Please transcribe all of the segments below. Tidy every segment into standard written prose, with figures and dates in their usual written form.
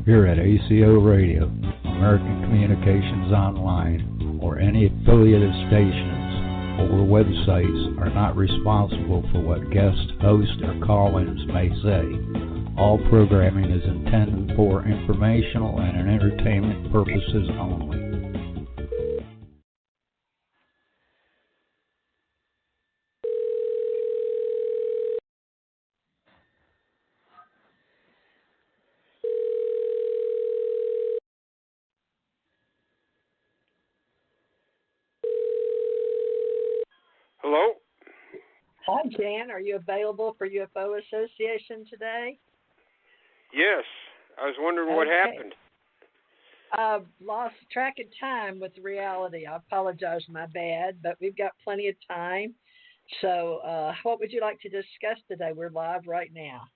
here at ACO Radio, American Communications Online, or any affiliated stations or websites are not responsible for what guest hosts or call-ins may say. All programming is intended for informational and entertainment purposes only. Hello? Hi, Jan. Are you available for UFO Association today? Yes. I was wondering what happened. Lost track of time with reality. I apologize, my bad, but we've got plenty of time. So what would you like to discuss today? We're live right now.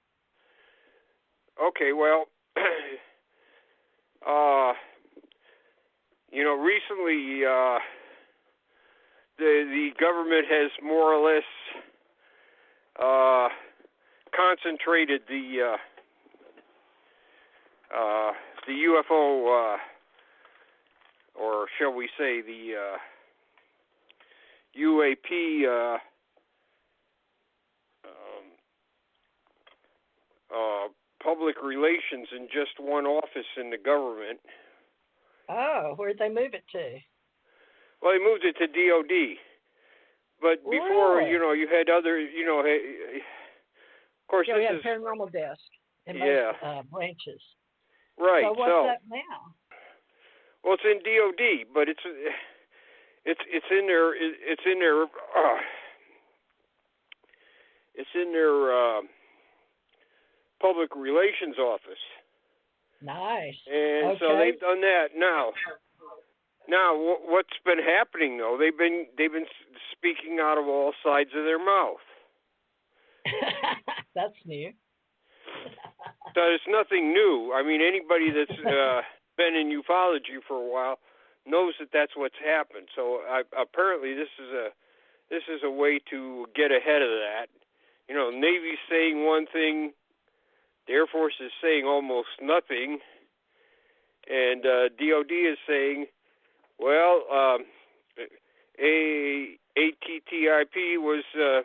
Okay, well, recently the government has more or less concentrated the UFO, or shall we say the UAP public relations in just one office in the government. Oh, where'd they move it to? Well, they moved it to DOD. But before, really? You had other, of course, we this had is paranormal desk in most branches. right. So what's that now? Well, it's in DOD, but it's in their public relations office. Nice. And okay. so they've done that now. Now, what's been happening though? They've been speaking out of all sides of their mouth. That's new. So it's nothing new. I mean, anybody that's been in ufology for a while knows that that's what's happened. So apparently, this is a way to get ahead of that. Navy's saying one thing, the Air Force is saying almost nothing, and DOD is saying, well, AATIP was a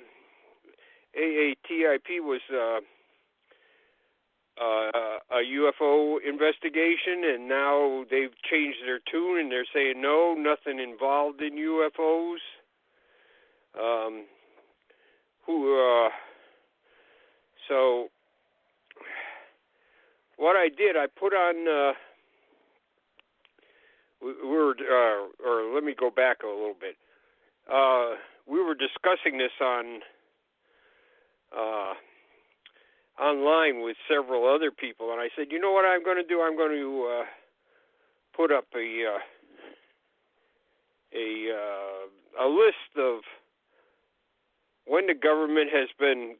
UFO investigation, and now they've changed their tune, and they're saying no, nothing involved in UFOs. So what I did, I put on. Or let me go back a little bit. We were discussing this online with several other people, and I said, you know what I'm going to do? I'm going to put up a list of when the government has been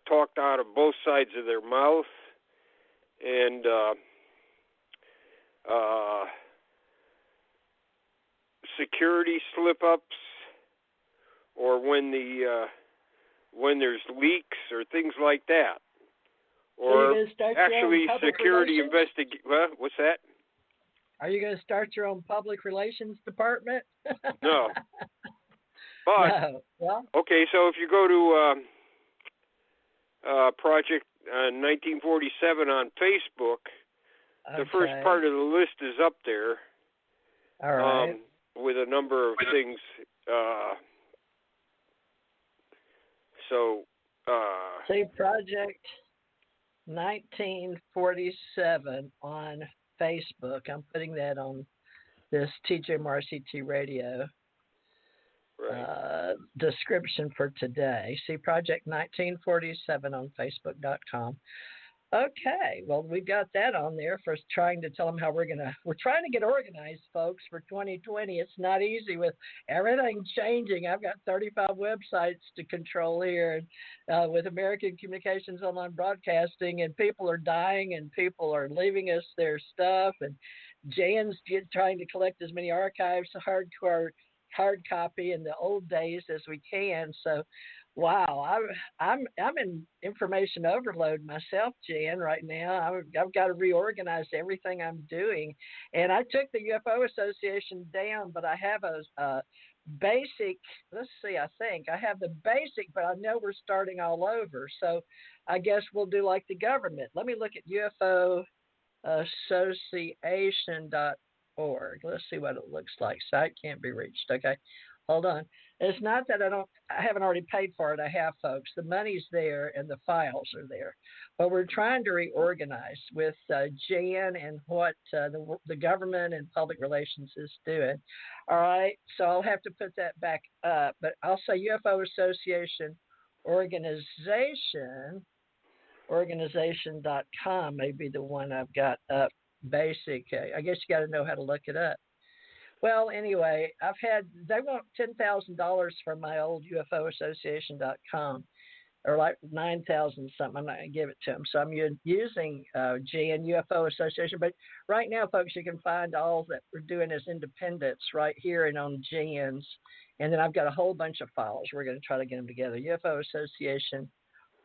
talked out of both sides of their mouth, and security slip-ups, or when there's leaks or things like that, or actually security investigation. What's that? Are you going to start your own public relations department? No. But no. Well, okay, so if you go to Project 1947 on Facebook, the first part of the list is up there. All right. With a number of things. See Project 1947 on Facebook. I'm putting that on this TJMRCT radio description for today. See Project 1947 on Facebook.com. Okay, well, we've got that on there for trying to tell them how we're trying to get organized, folks, for 2020. It's not easy with everything changing. I've got 35 websites to control here with American Communications Online Broadcasting, and people are dying and people are leaving us their stuff. And Jan's trying to collect as many archives, hard copy in the old days as we can. So Wow, I'm in information overload myself, Jan. Right now, I've got to reorganize everything I'm doing, and I took the UFO Association down, but I have a basic. Let's see, I think I have the basic, but I know we're starting all over. So, I guess we'll do like the government. Let me look at UFO Association.org. Let's see what it looks like. Site can't be reached. Okay, hold on. It's not that I haven't already paid for it. I have, folks. The money's there and the files are there. But we're trying to reorganize with Jan and what the government and public relations is doing. All right, so I'll have to put that back up. But I'll say UFO Association organization.com may be the one I've got up basic. I guess you got to know how to look it up. Well, anyway, they want $10,000 from my old UFOassociation.com, or like 9,000 something. I'm not going to give it to them. So I'm using GN UFO Association. But right now, folks, you can find all that we're doing as independents right here and on GN's. And then I've got a whole bunch of files. We're going to try to get them together. UFO Association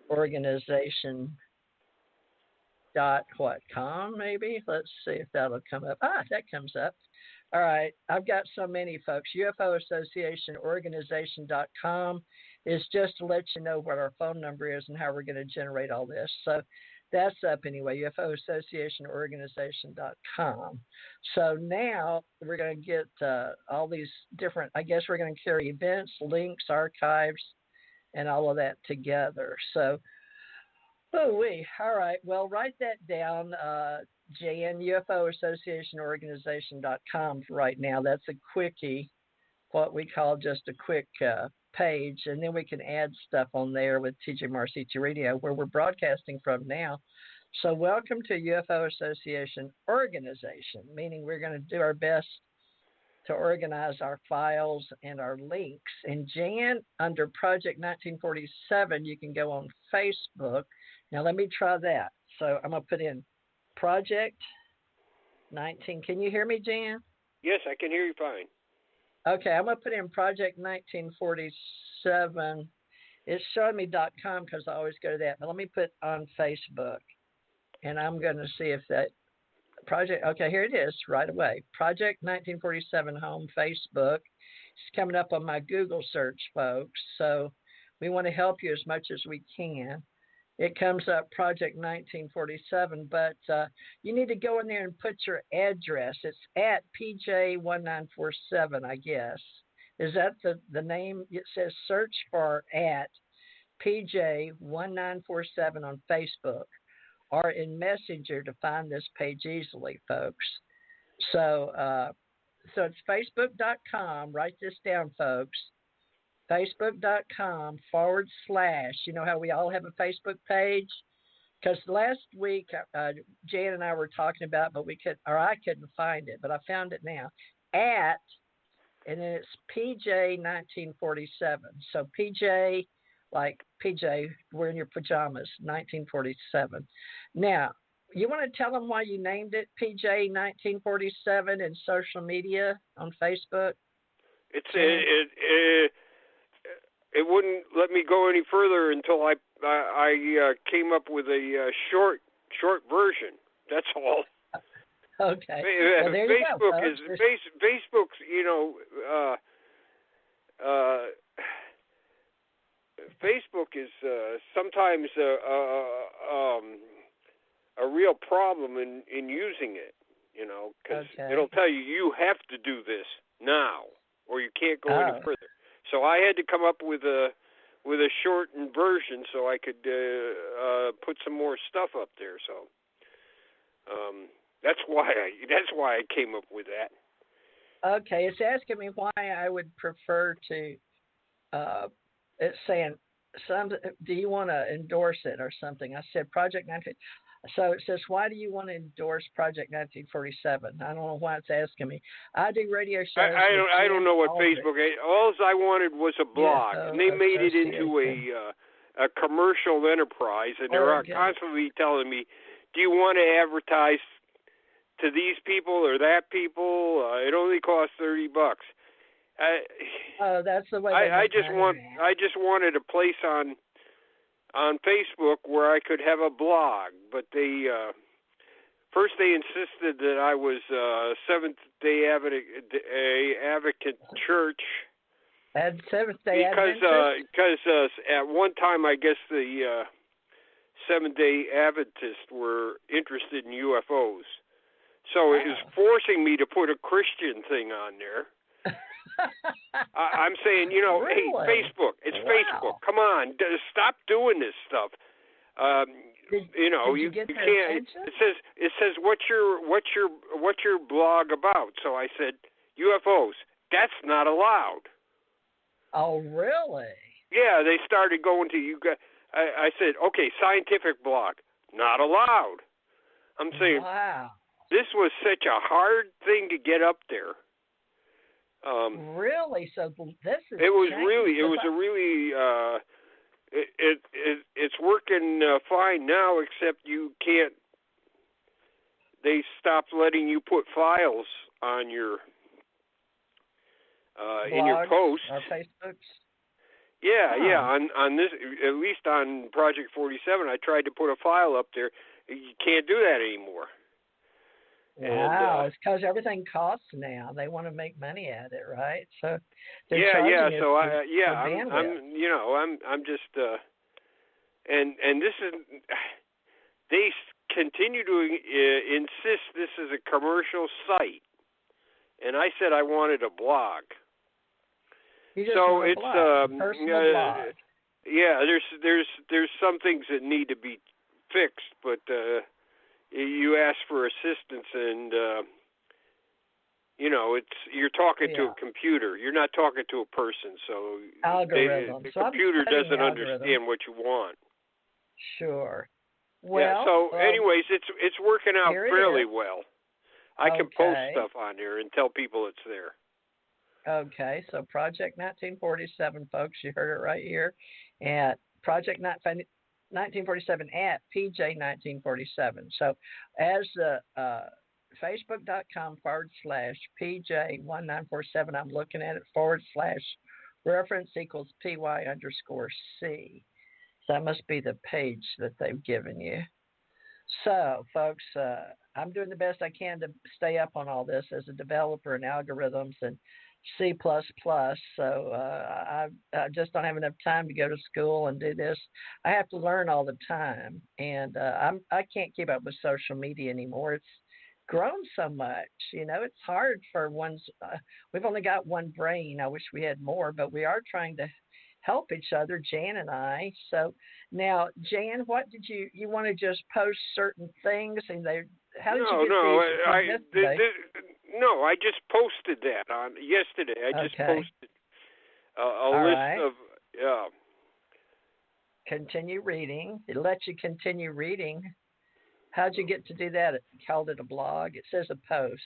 organization.com maybe. Let's see if that'll come up. That comes up. All right, I've got so many, folks. UFO Association organization.com is just to let you know what our phone number is and how we're going to generate all this. So that's up anyway, UFO Association organization.com. So now we're going to get all these different, I guess we're going to carry events, links, archives, and all of that together. So, all right. Well, write that down, Jan, UFO Association Organization.com right now. That's a quickie, what we call just a quick page. And then we can add stuff on there with TJ Marcici Radio, where we're broadcasting from now. So welcome to UFO Association Organization, meaning we're going to do our best to organize our files and our links. And Jan, under Project 1947, you can go on Facebook. Now let me try that. So I'm going to put in Project 19. Can you hear me, Jan? Yes, I can hear you fine. Okay, I'm going to put in Project 1947. It's showing me .com because I always go to that. But let me put on Facebook. And I'm going to see if that project, okay, here it is right away. Project 1947 home Facebook. It's coming up on my Google search, folks. So we want to help you as much as we can. It comes up Project 1947, but you need to go in there and put your address. It's at PJ1947, I guess. Is that the name? It says search for at PJ1947 on Facebook or in Messenger to find this page easily, folks. So it's Facebook.com. Write this down, folks. Facebook.com / you know how we all have a Facebook page? Because last week, Jan and I were talking about, but I couldn't find it, but I found it now. And then it's PJ1947. So PJ, like PJ, wearing your pajamas, 1947. Now, you want to tell them why you named it PJ1947 in social media on Facebook? It wouldn't let me go any further until I came up with a short version. That's all. Okay. Well, there you go, Facebook's, Facebook is sometimes a real problem in using it, because it'll tell you have to do this now or you can't go any further. So I had to come up with a shortened version so I could put some more stuff up there. So that's why I came up with that. Okay, it's asking me why I would prefer to. It's saying, do you want to endorse it or something? I said Project 19. So it says, why do you want to endorse Project 1947? I don't know why it's asking me. I do radio shows. I don't know what Facebook is. All I wanted was a blog, and they made it into a commercial enterprise, and they're constantly telling me, do you want to advertise to these people or that people? It only costs $30. that's the way. I just wanted a place on Facebook where I could have a blog, but they first they insisted that I was Seventh-day Advocate Church. And Seventh-day Adventist? Because at one time I guess the Seventh-day Adventists were interested in UFOs, so it was forcing me to put a Christian thing on there. I'm saying, really? Hey, Facebook, it's Facebook. Come on, stop doing this stuff. Did you you get can't. Attention? It says what's your blog about? So I said UFOs. That's not allowed. Oh, really? Yeah, they started going to you. I said, okay, scientific blog, not allowed. I'm saying, wow, this was such a hard thing to get up there. Really? So this is. It was it's working fine now, except you can't. They stopped letting you put files on your in your posts or Facebooks. Yeah. On this, at least on Project 47, I tried to put a file up there. You can't do that anymore. Wow, it's because everything costs now. They want to make money at it, right? So they're charging So bandwidth. I'm just and this is they continue to insist this is a commercial site, and I said I wanted a blog. You just want a blog, personal blog. Yeah, there's some things that need to be fixed, but you ask for assistance, and you're talking to a computer. You're not talking to a person, so the computer doesn't understand what you want. Sure. Well, anyways, it's working out fairly well. I can post stuff on there and tell people it's there. Okay, so Project 1947, folks, you heard it right here at Project 1947 at PJ1947. So as the Facebook.com/PJ1947, I'm looking at it /reference equals PY_C. So that must be the page that they've given you. So, folks, I'm doing the best I can to stay up on all this as a developer in algorithms and C++. So I just don't have enough time to go to school and do this. I have to learn all the time, and I can't keep up with social media anymore. It's grown so much. It's hard for one's. We've only got one brain. I wish we had more, but we are trying to help each other, Jan and I. So now, Jan, what did you want to just post certain things, and how did you get these? No, I just posted that on yesterday. I just posted a list of. Continue reading. It lets you continue reading. How'd you get to do that? It called it a blog. It says a post.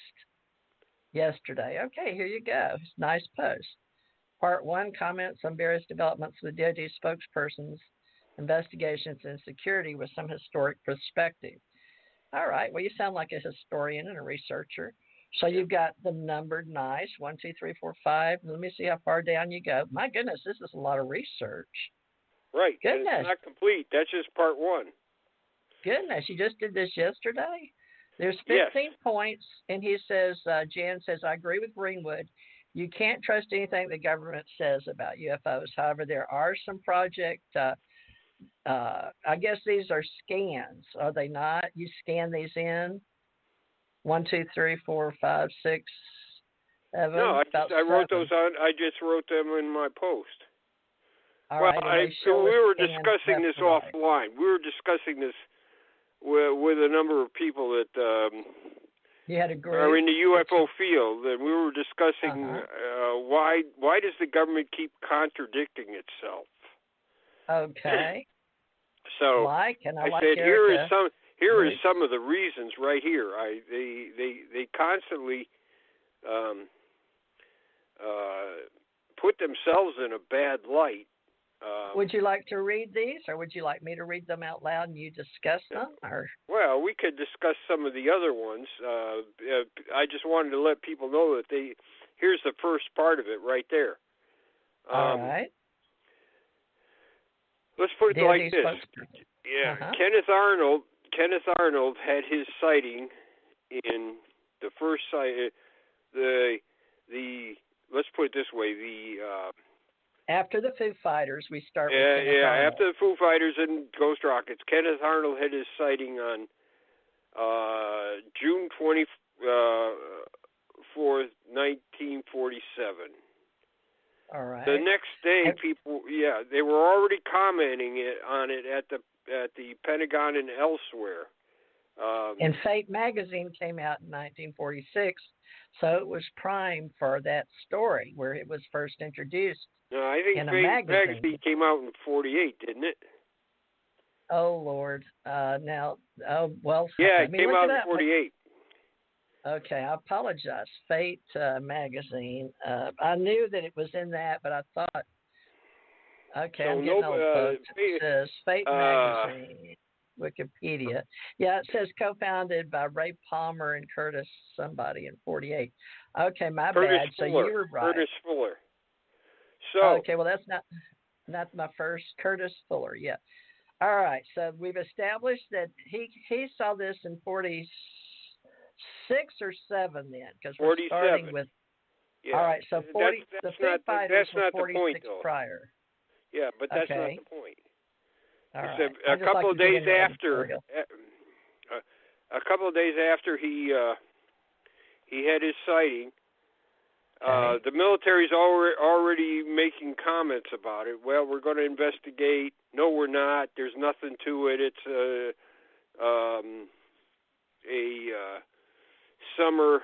Yesterday. Okay, here you go. It's a nice post. Part 1, comments on various developments with DoD spokespersons, investigations, and security with some historic perspective. All right. Well, you sound like a historian and a researcher. So you've got them numbered nice. 1, 2, 3, 4, 5. Let me see how far down you go. My goodness, this is a lot of research. Right. Goodness. It's not complete. That's just part 1. Goodness, you just did this yesterday? There's 15 points, and he says, Jan says, I agree with Greenwood. You can't trust anything the government says about UFOs. However, there are some I guess these are scans, are they not? You scan these in? 1, 2, 3, 4, 5, 6, 7. No, I wrote those on. I just wrote them in my post. All right, we were discussing this offline. We were discussing this with a number of people that you had a group are in the UFO field, and we were discussing why does the government keep contradicting itself? Okay. So I said, here is some of the reasons right here. They constantly put themselves in a bad light. Would you like to read these, or would you like me to read them out loud and you discuss them? Or? Well, we could discuss some of the other ones. I just wanted to let people know that here's the first part of it right there. All right. Let's put it like this. Yeah, Uh-huh. Kenneth Arnold had his sighting in the first sight. The let's put it this way. After the Foo Fighters, we start with Kenneth Arnold. After the Foo Fighters and Ghost Rockets, Kenneth Arnold had his sighting on June 24th, 1947. All right. The next day, people, they were already commenting on it at the Pentagon and elsewhere. And Fate magazine came out in 1946, so it was prime for that story where it was first introduced. No, I think Fate magazine came out in 48, didn't it? Oh Lord! Well, yeah, it came out in 48. Okay, I apologize. Fate magazine. I knew that it was in that, but I thought. Okay, I'm getting old, folks. It says Fate magazine. Wikipedia. Yeah, it says co-founded by Ray Palmer and Curtis somebody in 48. Okay, my Curtis bad. So Fuller. you were right. Curtis Fuller. So okay, well that's not my first. Curtis Fuller. Yeah. All right. So we've established that he saw this in 46 or 7 then, because we're 47. starting with. Yeah. All right. So 40. The Foo Fighters were 46 the point, prior. Yeah, but that's not the point. All right. A couple of days after, a couple of days after he had his sighting, the military's already making comments about it. Well, we're going to investigate. No, we're not. There's nothing to it. It's a summer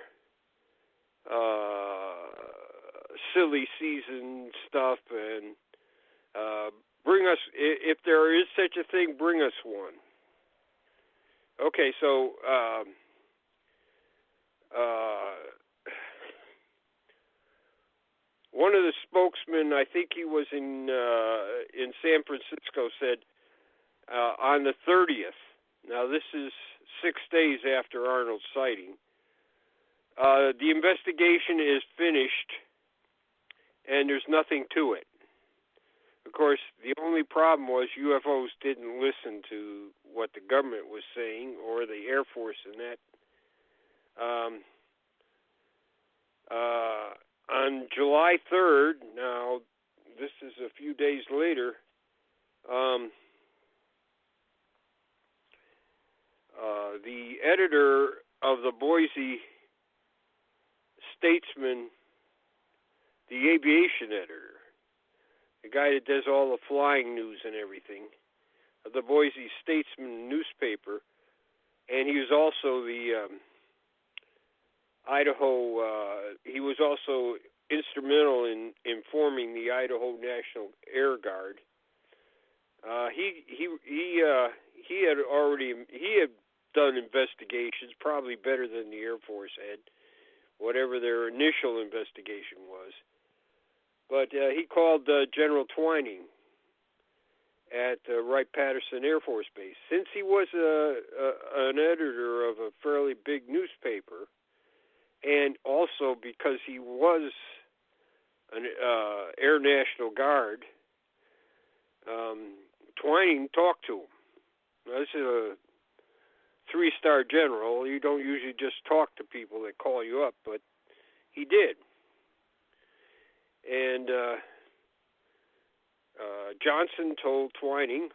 silly season stuff, and bring us, if there is such a thing, bring us one. Okay, so one of the spokesmen, I think he was in San Francisco, said on the 30th. Now this is 6 days after Arnold's sighting. The investigation is finished, and there's nothing to it. Of course, the only problem was UFOs didn't listen to what the government was saying or the Air Force and that. On July 3rd, now this is a few days later, the editor of the Boise Statesman, the aviation editor, the guy that does all the flying news and everything, of the Boise Statesman newspaper, and he was also the he was also instrumental in forming the Idaho National Air Guard. He had done investigations, probably better than the Air Force had, whatever their initial investigation was. But he called General Twining at Wright-Patterson Air Force Base. Since he was an editor of a fairly big newspaper, and also because he was an Air National Guard, Twining talked to him. Now, this is a 3-star general. You don't usually just talk to people that call you up, but he did. And Johnson told Twining,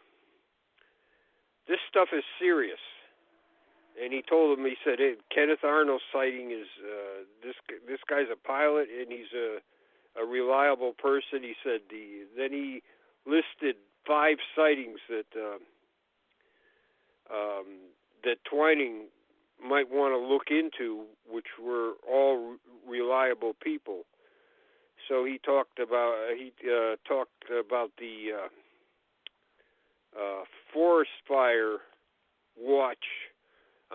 this stuff is serious. And he told him, he said, hey, Kenneth Arnold's sighting is, this guy's a pilot and he's a reliable person. He said, then he listed 5 sightings that that Twining might want to look into, which were all reliable people. So he talked about the forest fire watch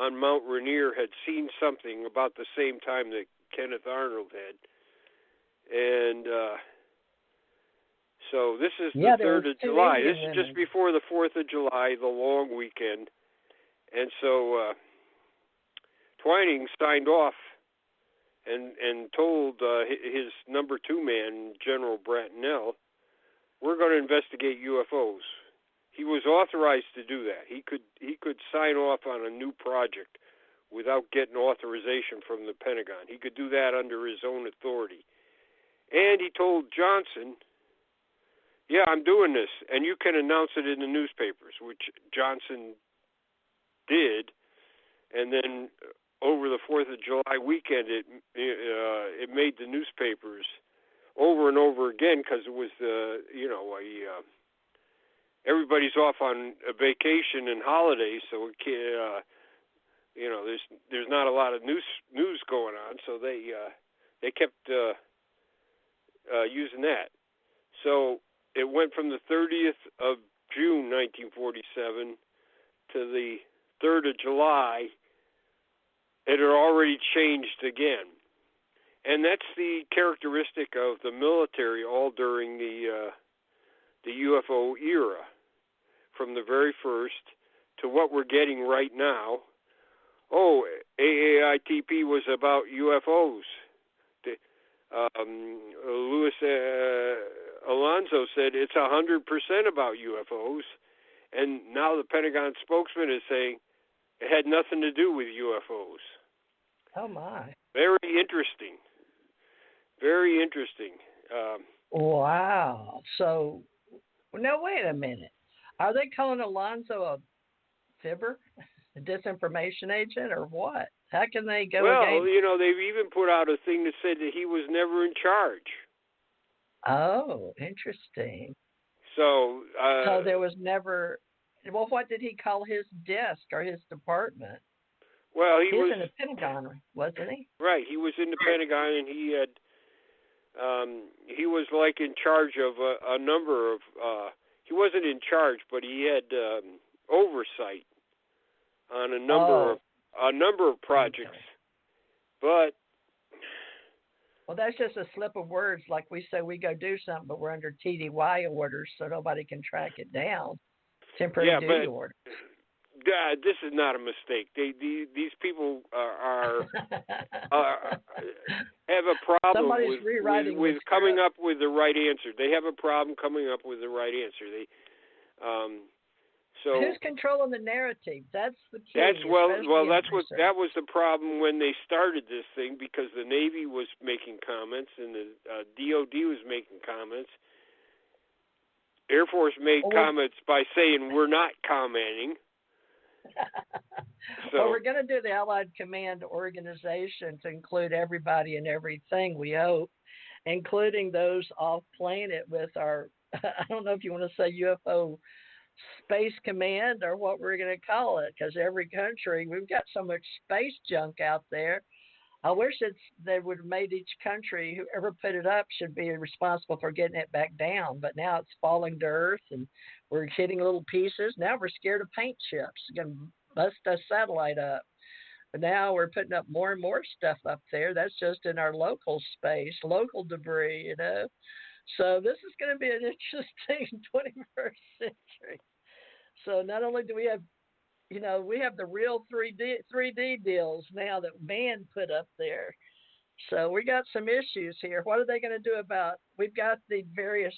on Mount Rainier had seen something about the same time that Kenneth Arnold had, and so this is the 3rd of July. This is just before the 4th of July, the long weekend, and so Twining signed off and told his number 2 man, General Bratnell, we're going to investigate UFOs. He was authorized to do that. He could sign off on a new project without getting authorization from the Pentagon. He could do that under his own authority. And he told Johnson, yeah, I'm doing this, and you can announce it in the newspapers, which Johnson did. And then over the 4th of July weekend, it made the newspapers over and over again because it was everybody's off on a vacation and holidays, so it can't, there's not a lot of news going on, so they kept using that. So it went from the 30th of June 1947 to the 3rd of July. It had already changed again. And that's the characteristic of the military all during the UFO era, from the very first to what we're getting right now. Oh, AAITP was about UFOs. Louis Alonso said it's 100% about UFOs, and now the Pentagon spokesman is saying it had nothing to do with UFOs. Oh, my. Very interesting. Very interesting. Wow. So, now wait a minute. Are they calling Alonso a fibber, a disinformation agent, or what? How can they go against? Well, they've even put out a thing that said that he was never in charge. Oh, interesting. So there was never. Well, what did he call his desk or his department? Well, he was in the Pentagon, wasn't he? Right, he was in the Pentagon, and he had. He was like in charge of a number of. He wasn't in charge, but he had oversight on a number of projects. Okay. But well, that's just a slip of words. Like we say, we go do something, but we're under TDY orders, so nobody can track it down. Temporary duty orders. This is not a mistake. These people are have a problem with coming up with the right answer. They have a problem coming up with the right answer. So who's controlling the narrative? That's the key. That was the problem when they started this thing, because the Navy was making comments and the DOD was making comments. Air Force made comments by saying we're not commenting. Well, we're going to do the Allied Command Organization to include everybody and everything, we hope, including those off planet with our, I don't know if you want to say UFO Space Command or what we're going to call it, because every country, we've got so much space junk out there. I wish they would have made each country, whoever put it up should be responsible for getting it back down. But now it's falling to Earth and we're hitting little pieces. Now we're scared of paint chips. It's going to bust a satellite up. But now we're putting up more and more stuff up there. That's just in our local space, local debris, So this is going to be an interesting 21st century. So not only do we have we have the real 3D deals now that man put up there. So we got some issues here. What are they going to do about? We've got the various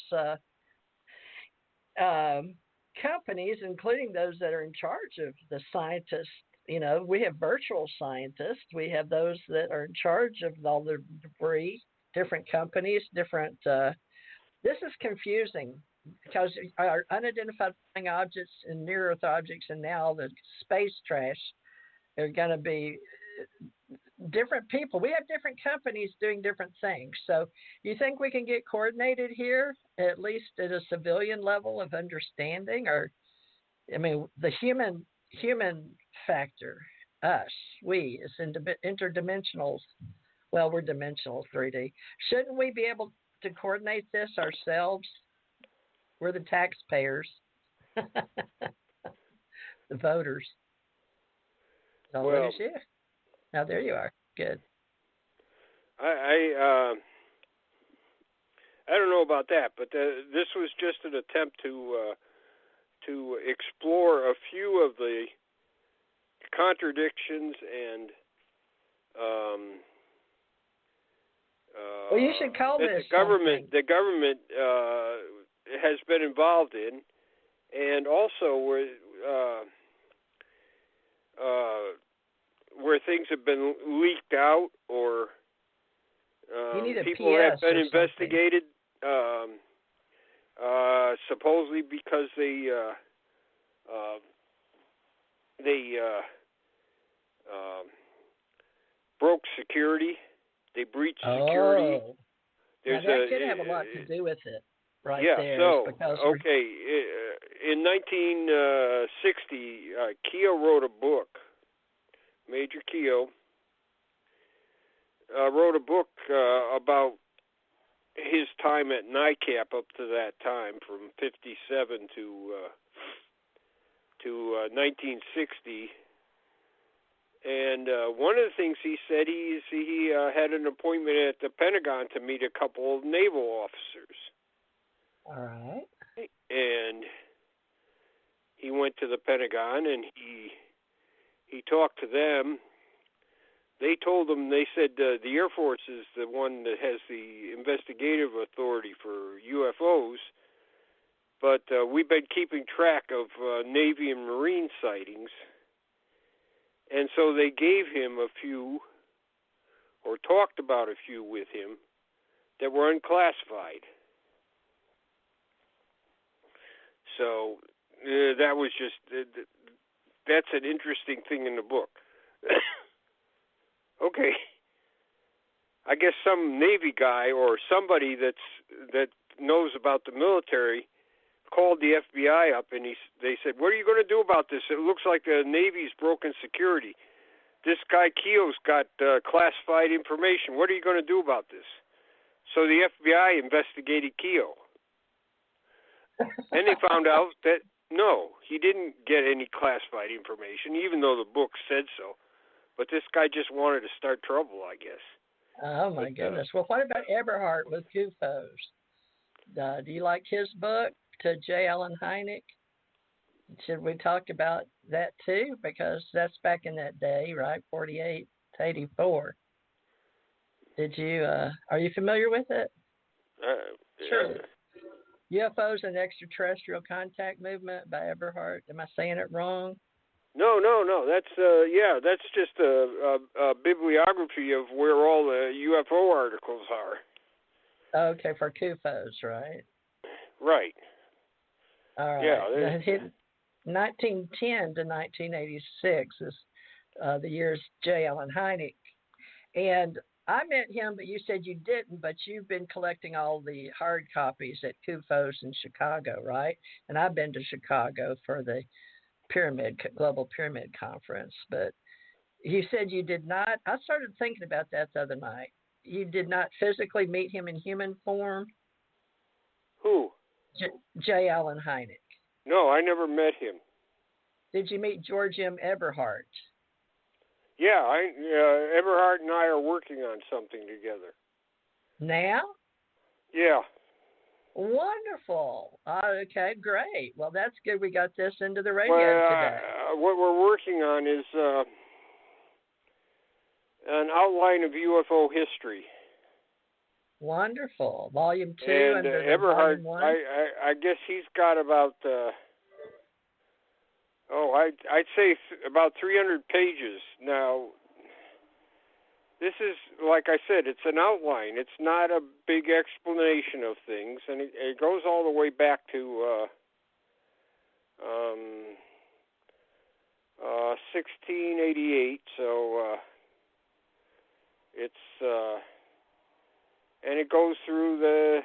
companies, including those that are in charge of the scientists. We have virtual scientists. We have those that are in charge of all the debris. Different companies, different. This is confusing, because our unidentified flying objects and near-Earth objects, and now the space trash, are going to be different people. We have different companies doing different things. So you think we can get coordinated here, at least at a civilian level of understanding? Or, the human factor, us, we, as interdimensionals, well, we're dimensional 3D. Shouldn't we be able to coordinate this ourselves? We're the taxpayers, the voters. Well, now there you are. Good. I don't know about that, but this was just an attempt to explore a few of the contradictions and Well, you should call that this the government has been involved in, and also where things have been leaked out, or people have been investigated, supposedly because they broke security. They breached security. Oh, now that could have a lot to do with it, right there. Yeah, so, okay, in 1960, Keogh wrote a book. Major Keogh wrote a book about his time at NICAP up to that time, from 57 to 1960. And one of the things he said, he had an appointment at the Pentagon to meet a couple of naval officers. All right. And he went to the Pentagon, and he talked to them. They told him, they said the Air Force is the one that has the investigative authority for UFOs, but we've been keeping track of Navy and Marine sightings. And so they gave him a few, or talked about a few with him, that were unclassified. So that was just, that's an interesting thing in the book. Okay. I guess some Navy guy or somebody that knows about the military called the FBI up, and they said, "What are you going to do about this? It looks like the Navy's broken security. This guy Keogh's got classified information. What are you going to do about this?" So the FBI investigated Keogh. And they found out that, no, he didn't get any classified information, even though the book said so. But this guy just wanted to start trouble, I guess. Oh, my goodness. Well, what about Eberhard with UFOs? Do you like his book, to J. Allen Hynek? Should we talk about that too? Because that's back in that day, right? 48 to 84. Did you, are you familiar with it? Sure. UFOs and Extraterrestrial Contact Movement by Eberhard. Am I saying it wrong? No. That's that's just a bibliography of where all the UFO articles are. Okay, for CUFOs, right? Right. All right. Yeah. 1910 to 1986 is the years J. Allen Hynek. And I met him, but you said you didn't, but you've been collecting all the hard copies at CUFOS in Chicago, right? And I've been to Chicago for the Global Pyramid Conference. But you said you did not. I started thinking about that the other night. You did not physically meet him in human form? Who? J. Allen Hynek. No, I never met him. Did you meet George M. Eberhard? Yeah, Eberhard and I are working on something together. Now? Yeah. Wonderful. Okay, great. Well, that's good. We got this into the radio today. What we're working on is an outline of UFO history. Wonderful. Volume 2 and Eberhard, Volume 1? I guess he's got about, I'd say about 300 pages. Now, this is, like I said, it's an outline. It's not a big explanation of things, and it goes all the way back to 1688, so it's... and it goes through the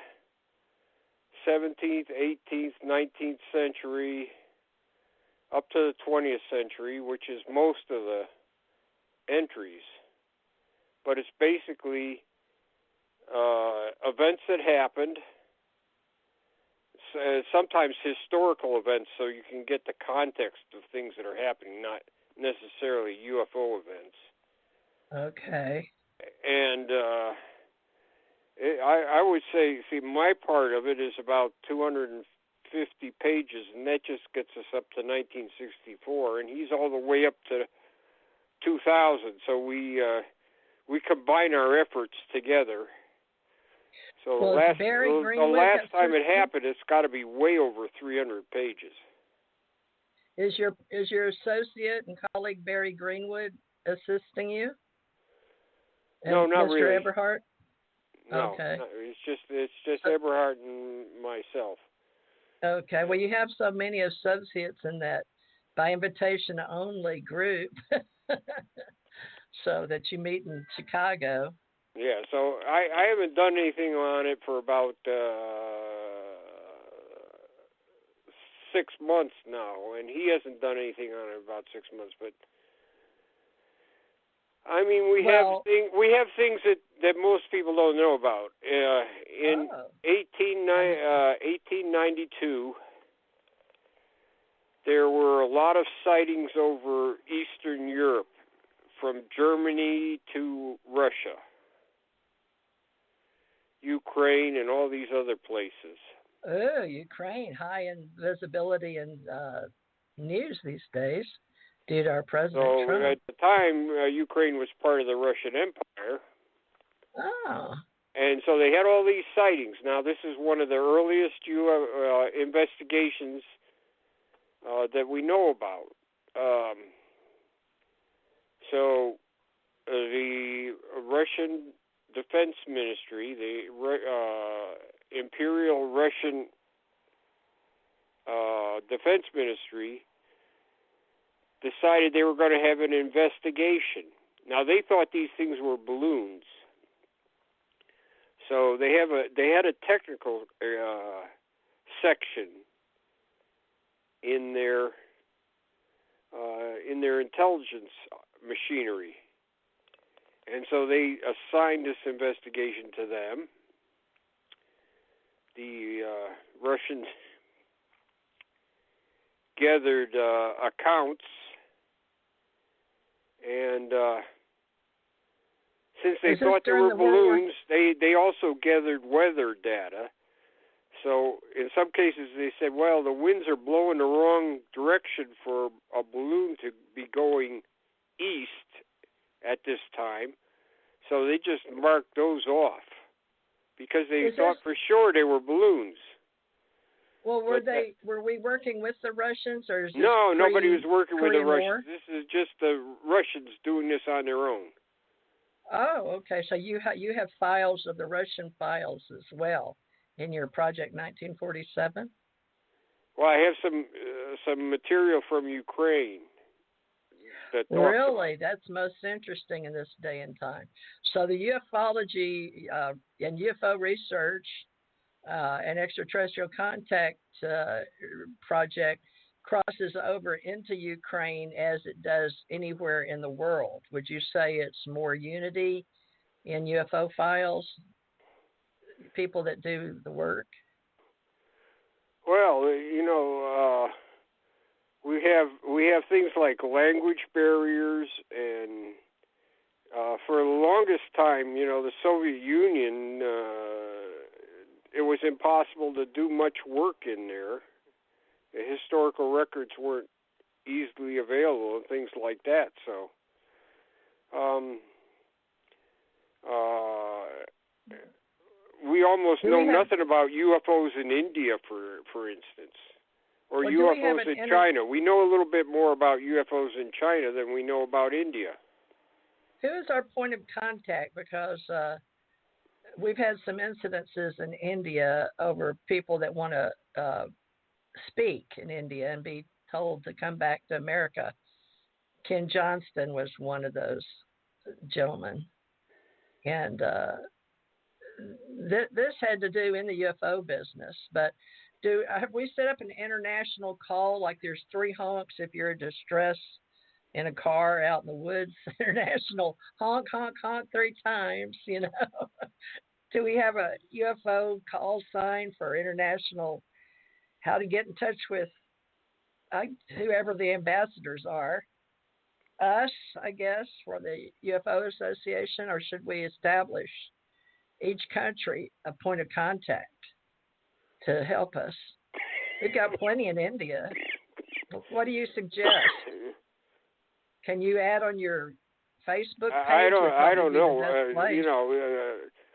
17th, 18th, 19th century, up to the 20th century, which is most of the entries. But it's basically events that happened, sometimes historical events, so you can get the context of things that are happening, not necessarily UFO events. Okay. And... I would say, my part of it is about 250 pages, and that just gets us up to 1964, and he's all the way up to 2000. So we combine our efforts together, So Well, the last time it happened, it's got to be way over 300 pages. Is your associate and colleague Barry Greenwood assisting you? No, not Mr. really. Eberhardt? No, okay. No, it's just Eberhardt and myself. Okay. Well, you have so many associates in that by invitation only group, so that you meet in Chicago. Yeah. So I haven't done anything on it for about 6 months now, and he hasn't done anything on it about 6 months. But I mean, we have things that most people don't know about. In 1892, there were a lot of sightings over Eastern Europe, from Germany to Russia, Ukraine, and all these other places. Oh, Ukraine, high in visibility and news these days due to our President Trump. At the time, Ukraine was part of the Russian Empire. Oh. And so they had all these sightings. Now, this is one of the earliest investigations that we know about. So the Russian Defense Ministry, the Imperial Russian Defense Ministry, decided they were going to have an investigation. Now, they thought these things were balloons. So they had a technical section in their intelligence machinery, and so they assigned this investigation to them. The Russians gathered accounts, and since they thought they were balloons, they also gathered weather data. So in some cases they said, well, the winds are blowing the wrong direction for a balloon to be going east at this time. So they just marked those off because they thought for sure they were balloons. Well, were we working with the Russians, or is this no, nobody was working with the Russians. War? This is just the Russians doing this on their own. Oh, okay. So you have files of the Russian files as well in your Project 1947? Well, I have some material from Ukraine. Really? That's most interesting in this day and time. So the ufology and UFO research and extraterrestrial contact project crosses over into Ukraine as it does anywhere in the world. Would you say it's more unity in UFO files, people that do the work? Well, we have things like language barriers, and for the longest time, the Soviet Union, it was impossible to do much work in there. The historical records weren't easily available and things like that. So, we almost know nothing about UFOs in India, for instance, or UFOs in China. We know a little bit more about UFOs in China than we know about India. Who is our point of contact? Because we've had some incidences in India over people that want to speak in India and be told to come back to America. Ken Johnston was one of those gentlemen. And this had to do in the UFO business. But have we set up an international call, like there's 3 honks if you're in distress in a car out in the woods, international honk, honk, honk 3 times, Do we have a UFO call sign for international, how to get in touch with whoever the ambassadors are? Us, I guess, for the UFO Association, or should we establish each country a point of contact to help us? We've got plenty in India. What do you suggest? Can you add on your Facebook page? I don't know.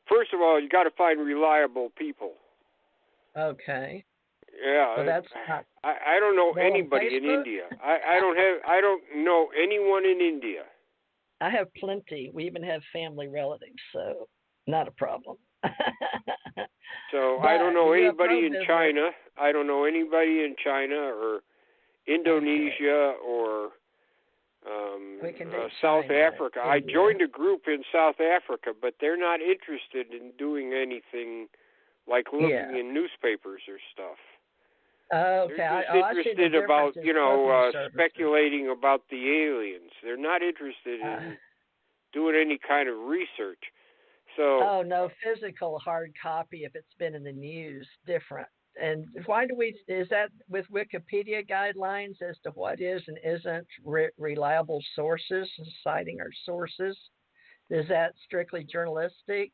first of all, you got to find reliable people. Okay. Yeah. Well, that's not. I don't know anybody in India. I don't know anyone in India. I have plenty. We even have family relatives, so not a problem. So But I don't know the anybody UFO in business- China. I don't know anybody in China or Indonesia or We can do South China, Africa. I India. joined a group in South Africa, but they're not interested in doing anything like looking in newspapers or stuff. Okay. They're just I see the interested about, difference in clipping services. speculating about the aliens. They're not interested in doing any kind of research. So. Oh, no, physical hard copy if it's been in the news, different. And why do we, is that with Wikipedia guidelines as to what is and isn't reliable sources, citing our sources? Is that strictly journalistic?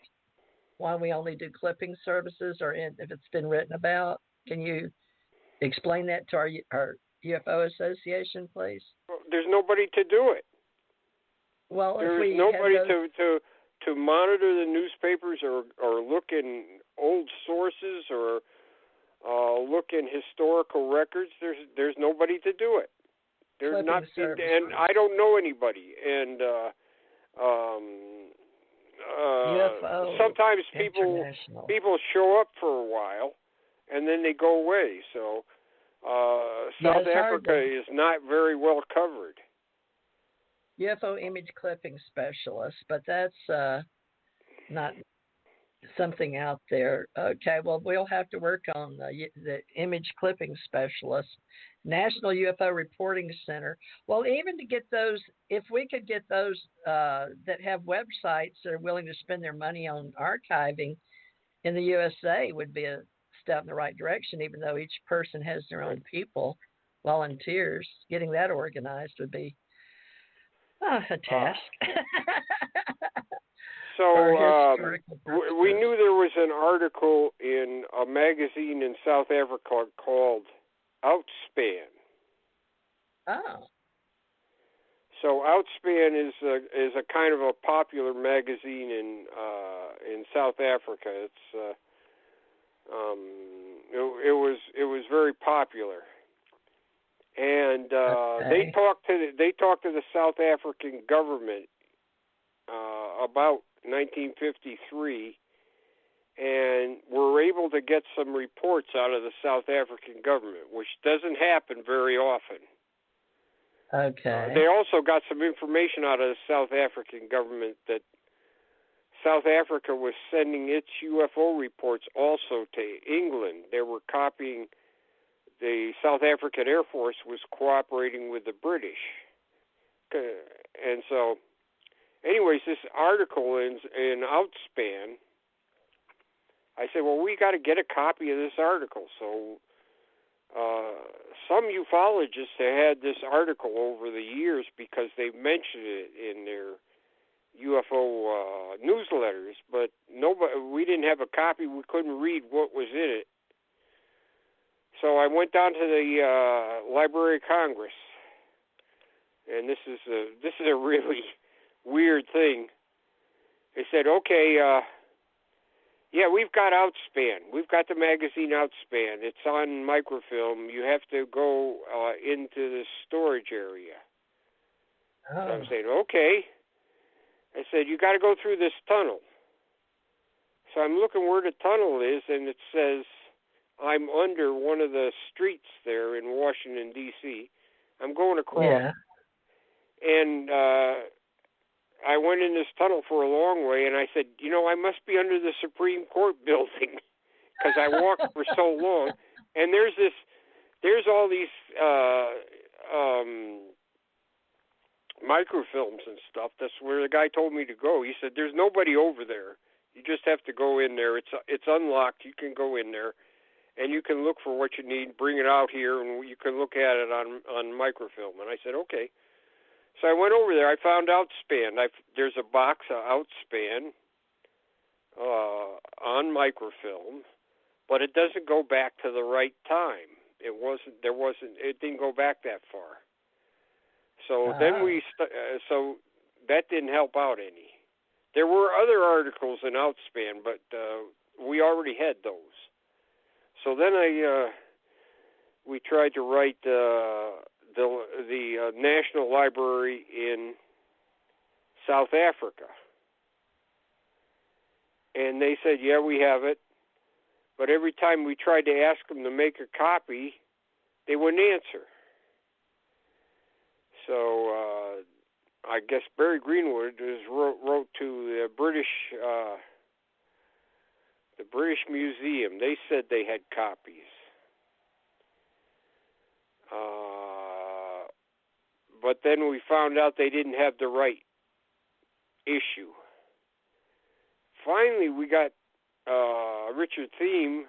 Why we only do clipping services or if it's been written about? Can you explain that to our UFO Association, please? There's nobody to do it. Well, there's if we nobody had those... to monitor the newspapers or look in old sources or look in historical records. There's nobody to do it. There's not, and I don't know anybody. And UFO sometimes people show up for a while and then they go away. So South Africa is not very well covered. UFO image clipping specialist, but that's not something out there. Okay, well, we'll have to work on the image clipping specialist. National UFO Reporting Center. Well, even to get those, if we could get those that have websites that are willing to spend their money on archiving in the USA would be a step in the right direction, even though each person has their own people, volunteers. Getting that organized would be a task. So we knew there was an article in a magazine in South Africa called Outspan. Oh. So Outspan is a kind of a popular magazine in South Africa. It's it was very popular, and they talked to the South African government about 1953, and were able to get some reports out of the South African government, which doesn't happen very often. Okay. They also got some information out of the South African government that South Africa was sending its UFO reports also to England. They were copying. The South African Air Force was cooperating with the British. And so, anyways, this article in Outspan, I said, well, we got to get a copy of this article. So some ufologists have had this article over the years because they mentioned it in their UFO newsletters, but we didn't have a copy. We couldn't read what was in it. So I went down to the Library of Congress, and this is a really weird thing. They said, okay, yeah, we've got Outspan. We've got the magazine Outspan. It's on microfilm. You have to go into the storage area. Oh. So I'm saying, okay. I said, you got to go through this tunnel. So I'm looking where the tunnel is, and it says I'm under one of the streets there in Washington, D.C. I'm going across. Yeah. And I went in this tunnel for a long way, and I said, I must be under the Supreme Court building because I walked for so long. And there's all these microfilms and stuff. That's where the guy told me to go. He said, there's nobody over there. You just have to go in there. It's unlocked. You can go in there, and you can look for what you need, bring it out here, and you can look at it on microfilm. And I said, okay. So I went over there. I found Outspan. There's a box of Outspan on microfilm, but it doesn't go back to the right time. It didn't go back that far. So then so that didn't help out any. There were other articles in Outspan, but we already had those. So then we tried to write the National Library in South Africa. And they said, yeah, we have it. But every time we tried to ask them to make a copy, they wouldn't answer. So I guess Barry Greenwood wrote to the British Museum. They said they had copies. But then we found out they didn't have the right issue. Finally, we got Richard Thiem,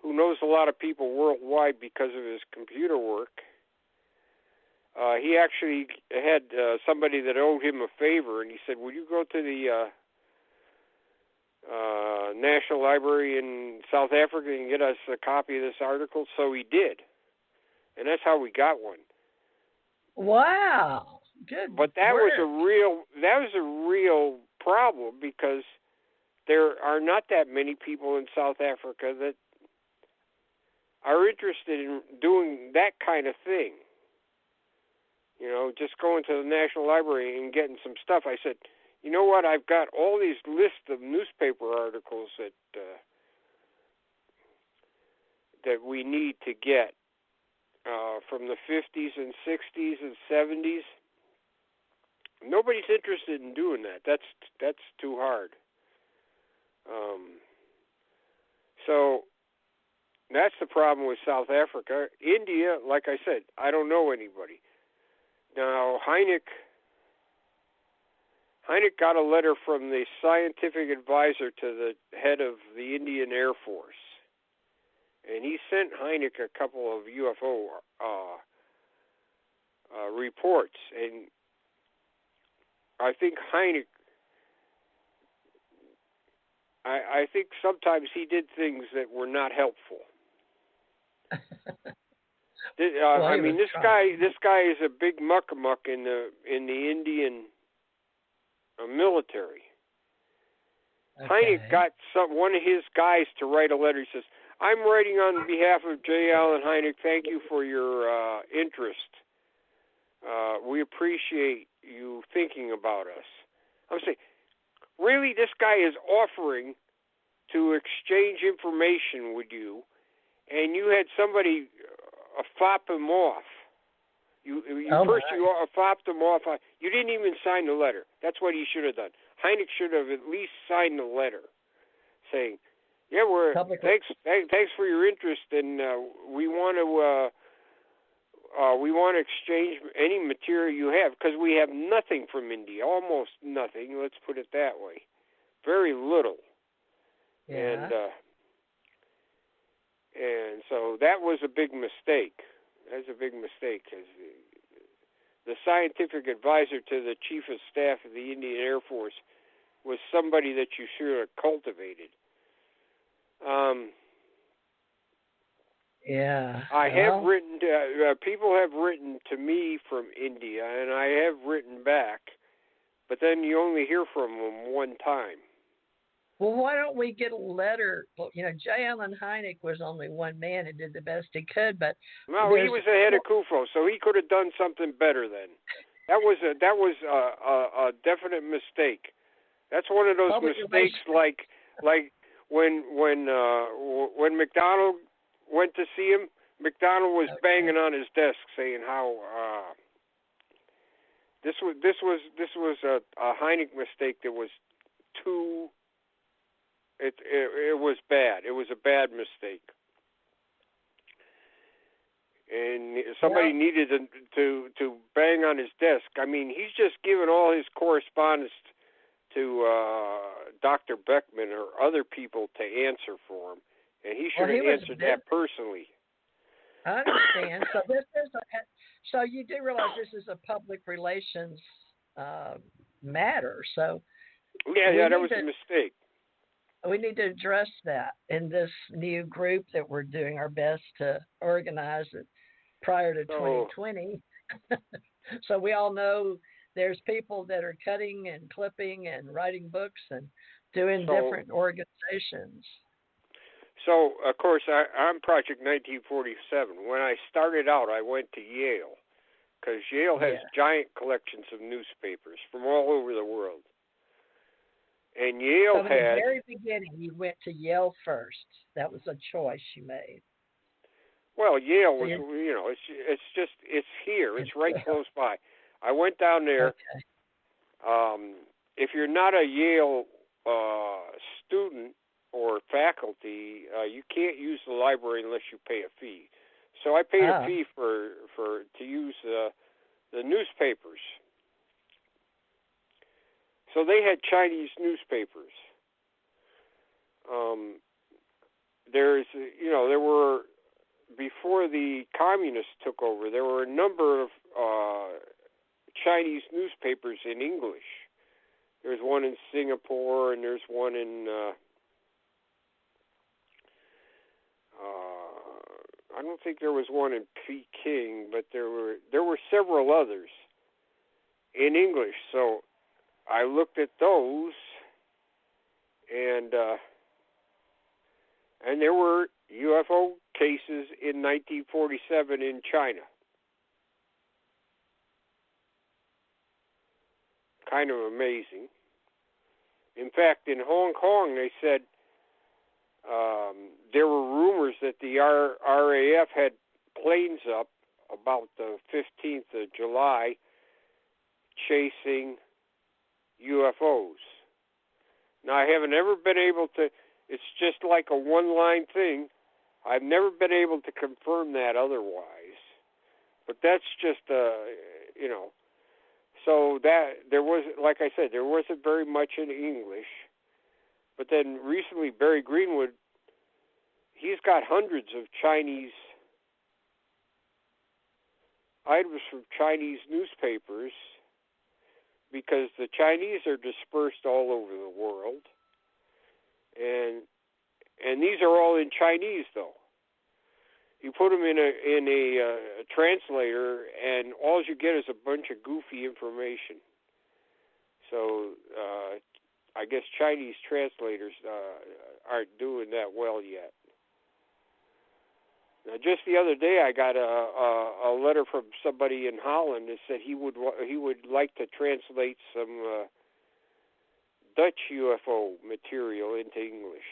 who knows a lot of people worldwide because of his computer work. He actually had somebody that owed him a favor, and he said, "Will you go to the National Library in South Africa and get us a copy of this article?" So he did, and that's how we got one. Wow, good. But that work. was a real problem, because there are not that many people in South Africa that are interested in doing that kind of thing. You know, just going to the National Library and getting some stuff. I said, you know what? I've got all these lists of newspaper articles that we need to get from the 50s and 60s and 70s. Nobody's interested in doing that. That's too hard. So that's the problem with South Africa. India, like I said, I don't know anybody. Now, Hynek got a letter from the scientific advisor to the head of the Indian Air Force, and he sent Hynek a couple of UFO reports, and I think Hynek, I think sometimes he did things that were not helpful. I mean, this guy is a big muck-a-muck in the Indian military. Okay. Hynek got one of his guys to write a letter. He says, "I'm writing on behalf of J. Allen Hynek. Thank you for your interest. We appreciate you thinking about us." I'm saying, really, this guy is offering to exchange information with you, and you had somebody fop him off. You fopped him off. You didn't even sign the letter. That's what he should have done. Hynek should have at least signed the letter, saying, "Yeah, thanks for your interest, and we want to exchange any material you have, because we have nothing from India, almost nothing. Let's put it that way, very little." Yeah. And so that was a big mistake. That's a big mistake, because the scientific advisor to the chief of staff of the Indian Air Force was somebody that you should have cultivated. Yeah. I have written, people have written to me from India, and I have written back, but then you only hear from them one time. Well, why don't we get a letter? You know, J. Allen Hynek was only one man and did the best he could, but no, he was the head of CUFO, so he could have done something better then. That was a definite mistake. That's one of those mistakes, like when McDonald went to see him. McDonald was banging on his desk saying how this was a Hynek mistake that was too. It was bad. It was a bad mistake, and somebody needed to bang on his desk. I mean, he's just given all his correspondence to Dr. Beckman or other people to answer for him, and he should have answered that personally. I understand. So this is so you do realize this is a public relations matter. So yeah, that was a mistake. We need to address that in this new group that we're doing our best to organize it prior to 2020. So we all know there's people that are cutting and clipping and writing books and doing So, different organizations. So, of course, I'm Project 1947. When I started out, I went to Yale, because Yale has giant collections of newspapers from all over the world. And Yale so in the had... very beginning, you went to Yale first. That was a choice you made. Well, Yale was, it's here. It's right close by. I went down there. Okay. If you're not a Yale student or faculty, you can't use the library unless you pay a fee. So I paid a fee to use the newspapers. So they had Chinese newspapers. There were, before the communists took over, there were a number of Chinese newspapers in English. There's one in Singapore, and there's one in I don't think there was one in Peking, but there were several others in English. So I looked at those, and there were UFO cases in 1947 in China. Kind of amazing. In fact, in Hong Kong, they said there were rumors that the RAF had planes up about the 15th of July chasing UFOs. Now, I haven't ever been able to, it's just like a one-line thing. I've never been able to confirm that otherwise. But that's just, so that, there was, like I said, there wasn't very much in English. But then recently, Barry Greenwood, he's got hundreds of Chinese items from Chinese newspapers, because the Chinese are dispersed all over the world. And these are all in Chinese, though. You put them in a translator, and all you get is a bunch of goofy information. So I guess Chinese translators aren't doing that well yet. Now, just the other day, I got a letter from somebody in Holland that said he would like to translate some Dutch UFO material into English.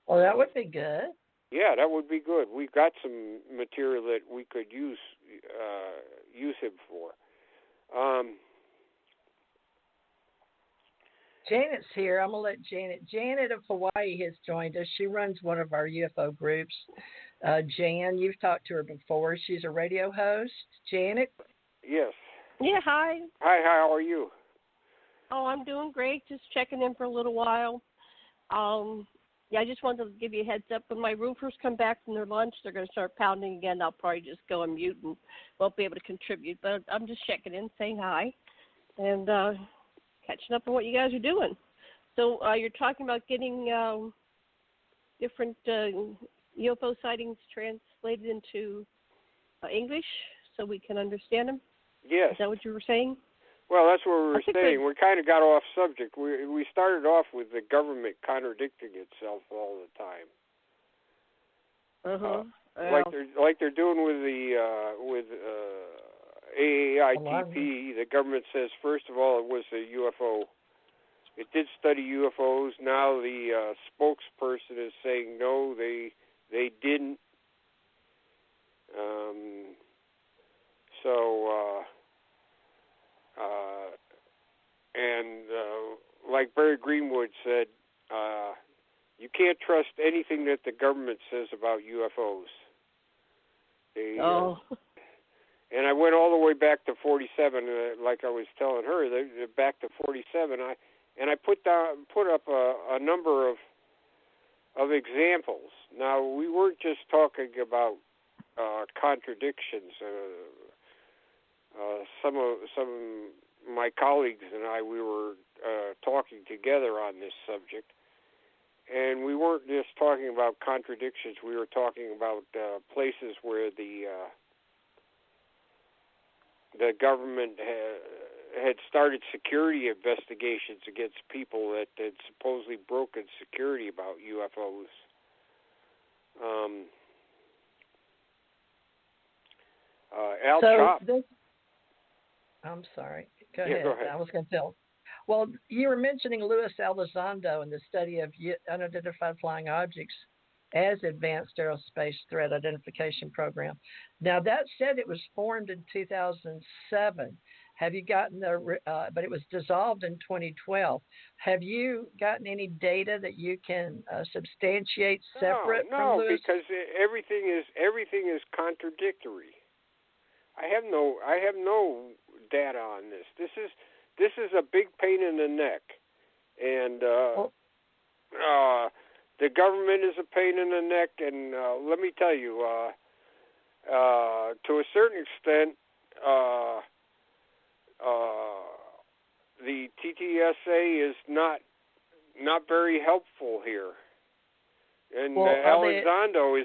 Well, that would be good. Yeah, that would be good. We've got some material that we could use him for. Janet's here. I'm going to let Janet of Hawaii has joined us. She runs one of our UFO groups. Jan, you've talked to her before. She's a radio host. Janet? Yes. Yeah, hi. Hi, how are you? Oh, I'm doing great. Just checking in for a little while. I just wanted to give you a heads up. When my roofers come back from their lunch, they're going to start pounding again. I'll probably just go on mute and won't be able to contribute. But I'm just checking in, saying hi, and catching up on what you guys are doing. So you're talking about getting different UFO sightings translated into English so we can understand them? Yes. Is that what you were saying? Well, that's what we were saying. We kind of got off subject. We started off with the government contradicting itself all the time. Like they're doing with the AAITP. The government says, first of all, it was a UFO. It did study UFOs. Now the spokesperson is saying no, they didn't. Like Barry Greenwood said, you can't trust anything that the government says about UFOs. And I went all the way back to 47, like I was telling her, back to 47. I put up a number of examples. Now, we weren't just talking about contradictions. Some of my colleagues and I, we were talking together on this subject, and we weren't just talking about contradictions. We were talking about places where the the government had started security investigations against people that had supposedly broken security about UFOs. I'm sorry. Go ahead. I was going to tell. Well, you were mentioning Luis Elizondo and the study of unidentified flying objects as Advanced Aerospace Threat Identification Program. Now, that said it was formed in 2007. Have you gotten but it was dissolved in 2012. Have you gotten any data that you can substantiate separate from Luis? No, because everything is contradictory. I have no data on this. This is a big pain in the neck, and the government is a pain in the neck. And let me tell you, to a certain extent, the TTSA is not very helpful here, and Elizondo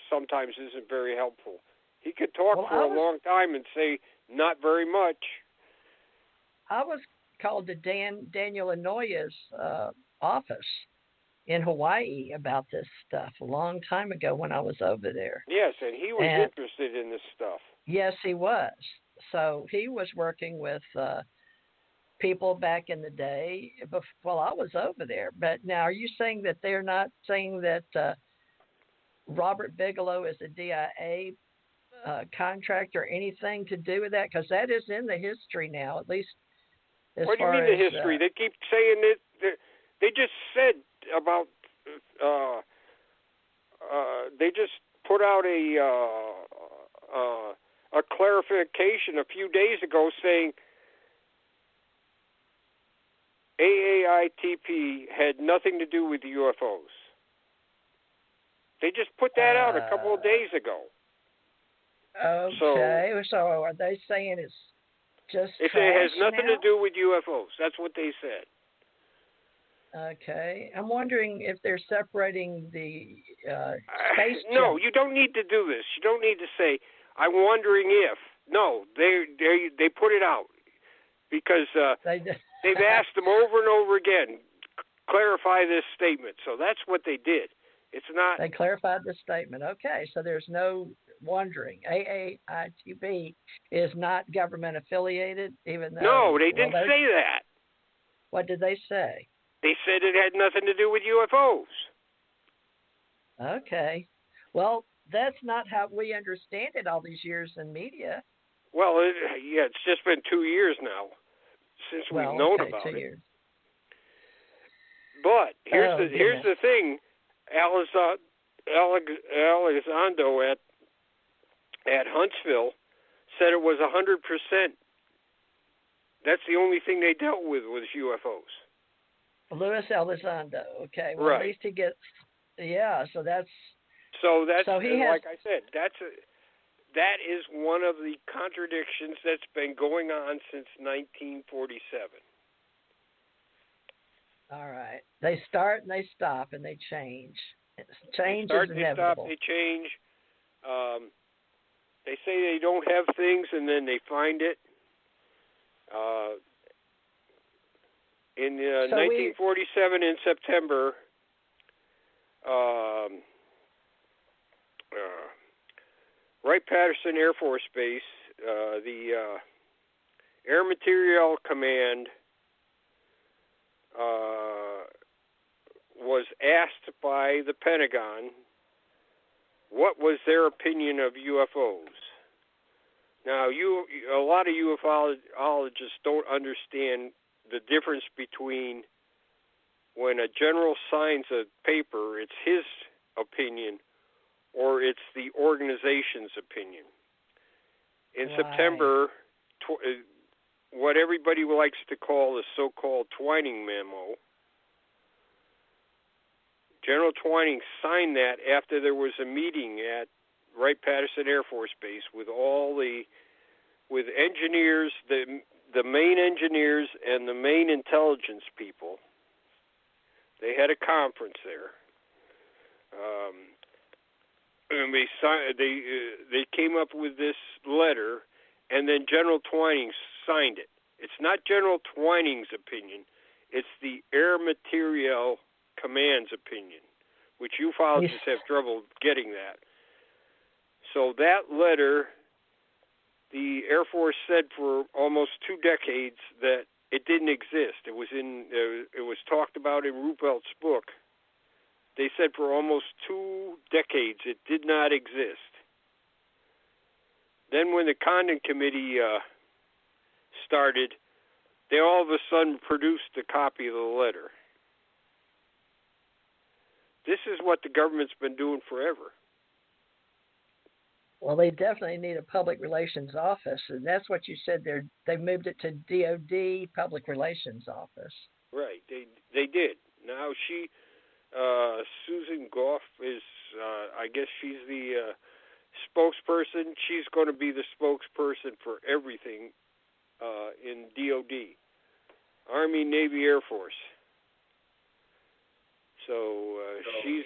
sometimes isn't very helpful. He could talk for a long time and say not very much. I was called to Daniel Inouye's office in Hawaii about this stuff a long time ago when I was over there. Yes, and he was interested in this stuff. Yes, he was. So he was working with people back in the day while I was over there. But now, are you saying that they're not saying that Robert Bigelow is a DIA contract or anything to do with that? Because that is in the history now, at least. What do you mean the history? They keep saying it. They just said about. They just put out a clarification a few days ago saying AAITP had nothing to do with the UFOs. They just put that out a couple of days ago. Okay, so are they saying it's just it has nothing to do with UFOs. That's what they said. Okay. I'm wondering if they're separating the space No, you don't need to do this. You don't need to say, I'm wondering if. No, they put it out because they've asked them over and over again, clarify this statement. So that's what they did. It's not. They clarified the statement. Okay, so there's no wondering. AAITP is not government affiliated, even though. No, they didn't say that. What did they say? They said it had nothing to do with UFOs. Okay. Well, that's not how we understand it all these years in media. Well, it's just been 2 years now since we've known about 2 it. Years. But here's the thing. Elizondo at Huntsville said it was 100%. That's the only thing they dealt with was UFOs. Luis Elizondo. Okay. Well, right. At least he gets. Yeah. So that's. Like I said, that is one of the contradictions that's been going on since 1947. All right. They start and they stop and they change. Change is inevitable. They stop, they change. They say they don't have things and then they find it. In 1947 in September, Wright-Patterson Air Force Base, the Air Materiel Command was asked by the Pentagon what was their opinion of UFOs. Now, a lot of ufologists don't understand the difference between when a general signs a paper, it's his opinion, or it's the organization's opinion. In September, what everybody likes to call the so-called Twining Memo, General Twining signed that after there was a meeting at Wright-Patterson Air Force Base with with engineers, the main engineers and the main intelligence people. They had a conference there. And they came up with this letter and then General Twining signed it. It's not General Twining's opinion. It's the Air Materiel Command's opinion, which ufologists have trouble getting that. So that letter, the Air Force said for almost 2 decades that it didn't exist. It was talked about in Ruppelt's book. They said for almost 2 decades it did not exist. Then when the Condon Committee started, they all of a sudden produced a copy of the letter. This is what the government's been doing forever. Well, they definitely need a public relations office, and that's what you said. They moved it to DOD Public Relations Office. Right, they did. Now Susan Goff is, I guess she's the spokesperson. She's going to be the spokesperson for everything in DOD, Army, Navy, Air Force. So she's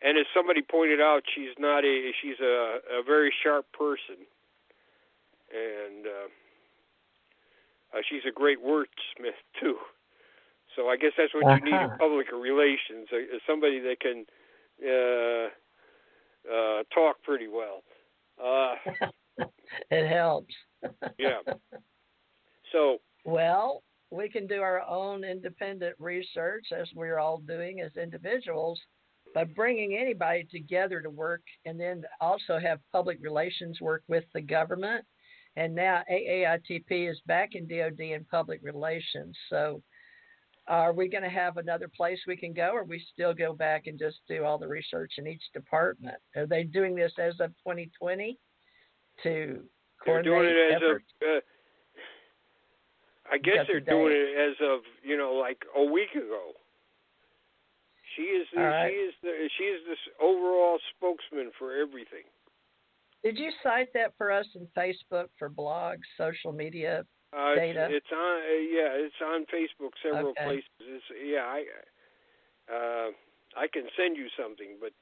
and as somebody pointed out, she's a very sharp person, and she's a great wordsmith too. So I guess that's what you need in public relations, somebody that can talk pretty well. It helps. Yeah. So. Well, we can do our own independent research, as we're all doing as individuals, by bringing anybody together to work, and then also have public relations work with the government. And now AAITP is back in DOD and public relations. So are we going to have another place we can go, or we still go back and just do all the research in each department? Are they doing this as of 2020 to coordinate They're doing it efforts? I guess they're doing it as of, like a week ago. She is the overall spokesman for everything. Did you cite that for us in Facebook for blogs, social media data? It's on. It's on Facebook several places. I can send you something, but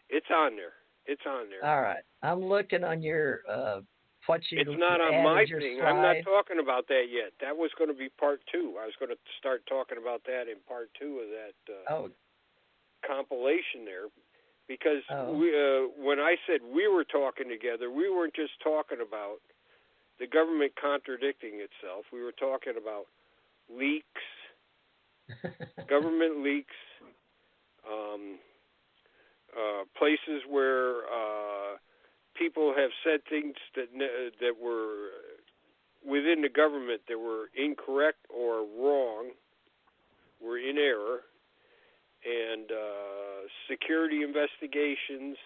it's on there. It's on there. All right, I'm looking on your It's not on my thing. Slide. I'm not talking about that yet. That was going to be part 2. I was going to start talking about that in part 2 of that compilation there, because when I said we were talking together, we weren't just talking about the government contradicting itself. We were talking about leaks, government leaks, places where people have said things that were within the government that were incorrect or wrong, were in error, and security investigations,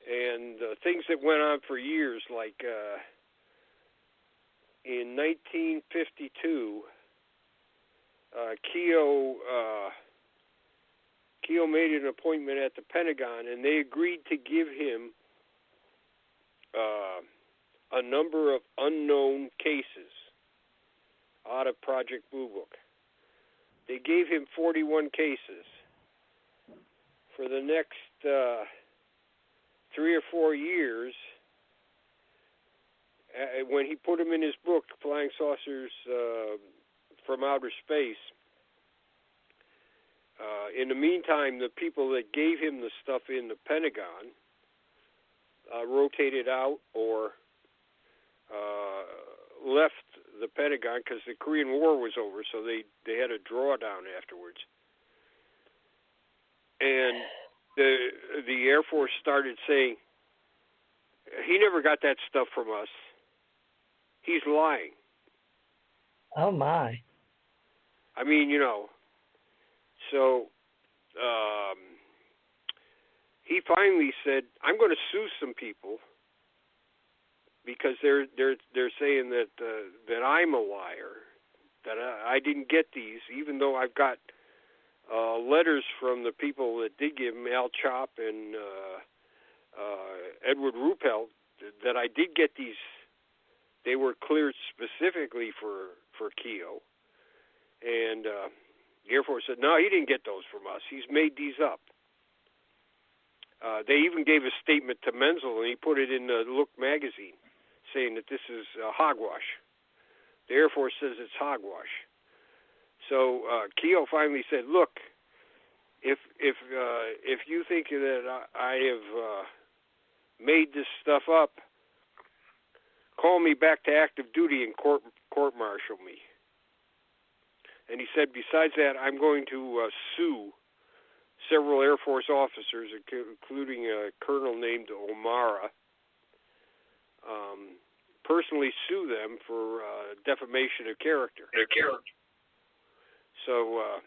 and things that went on for years, like in 1952, Keogh made an appointment at the Pentagon, and they agreed to give him a number of unknown cases out of Project Blue Book. They gave him 41 cases. For the next 3 or 4 years, when he put them in his book, Flying Saucers from Outer Space, in the meantime, the people that gave him the stuff in the Pentagon rotated out or left the Pentagon because the Korean War was over, so they had a drawdown afterwards. And the Air Force started saying, he never got that stuff from us. He's lying. Oh, my. I mean, so he finally said, I'm going to sue some people because they're saying that I'm a liar, that I didn't get these, even though I've got letters from the people that did give him, Al Chop and Edward Ruppelt, that I did get these. They were cleared specifically for Keogh. And the Air Force said, no, he didn't get those from us. He's made these up. They even gave a statement to Menzel, and he put it in the Look magazine, saying that this is hogwash. The Air Force says it's hogwash. So Keogh finally said, "Look, if you think that I have made this stuff up, call me back to active duty and court-martial me." And he said, besides that, I'm going to sue several Air Force officers, including a colonel named O'Mara, personally sue them for defamation of character. So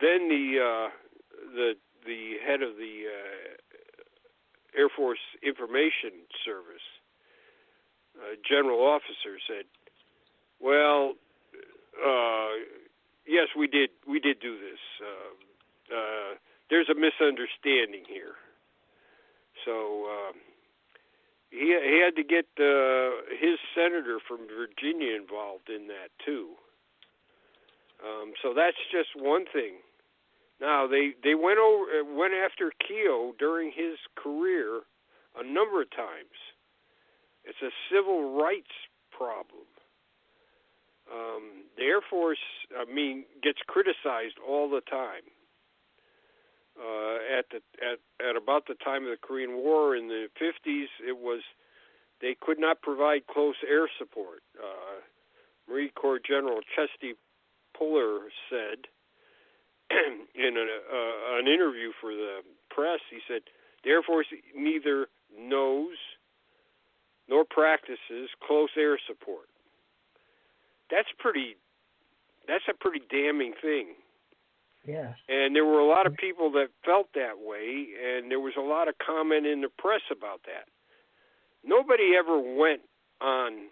then the head of the Air Force Information Service, general officer, said, "Well, yes, we did do this. There's a misunderstanding here." So he had to get his senator from Virginia involved in that too. So that's just one thing. Now they went after Keogh during his career a number of times. It's a civil rights problem. The Air Force, gets criticized all the time. At about the time of the Korean War in the 50s, it was they could not provide close air support. Marine Corps General Chesty Puller said in an interview for the press, he said, "The Air Force neither knows nor practices close air support." That's a pretty damning thing. Yeah. And there were a lot of people that felt that way, and there was a lot of comment in the press about that. Nobody ever went on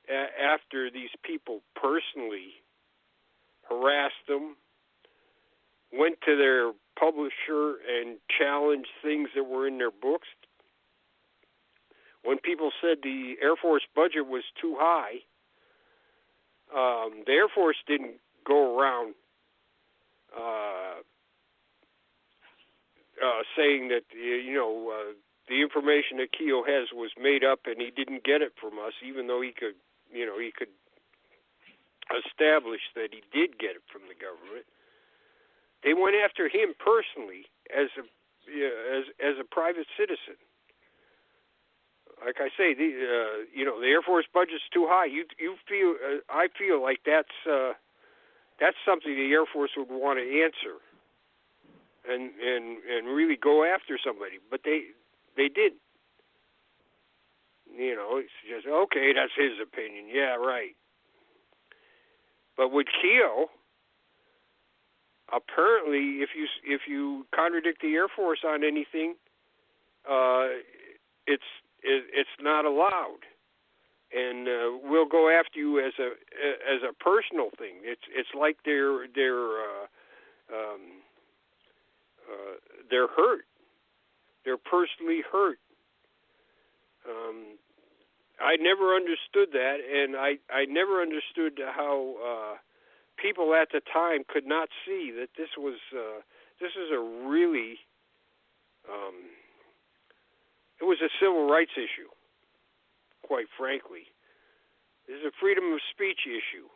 after these people personally, harassed them, went to their publisher and challenged things that were in their books. When people said the Air Force budget was too high, the Air Force didn't go around saying that the information that Keogh has was made up and he didn't get it from us, even though he could establish that he did get it from the government. They went after him personally as a private citizen. Like I say, the Air Force budget's too high. I feel like that's something the Air Force would want to answer, and really go after somebody. But they didn't. It's just okay. That's his opinion. Yeah, right. But with Keogh, apparently, if you contradict the Air Force on anything, it's not allowed, and we'll go after you as a personal thing. It's like they're hurt. They're personally hurt. I never understood that, and I never understood how people at the time could not see that this is a really it was a civil rights issue, quite frankly. This is a freedom of speech issue.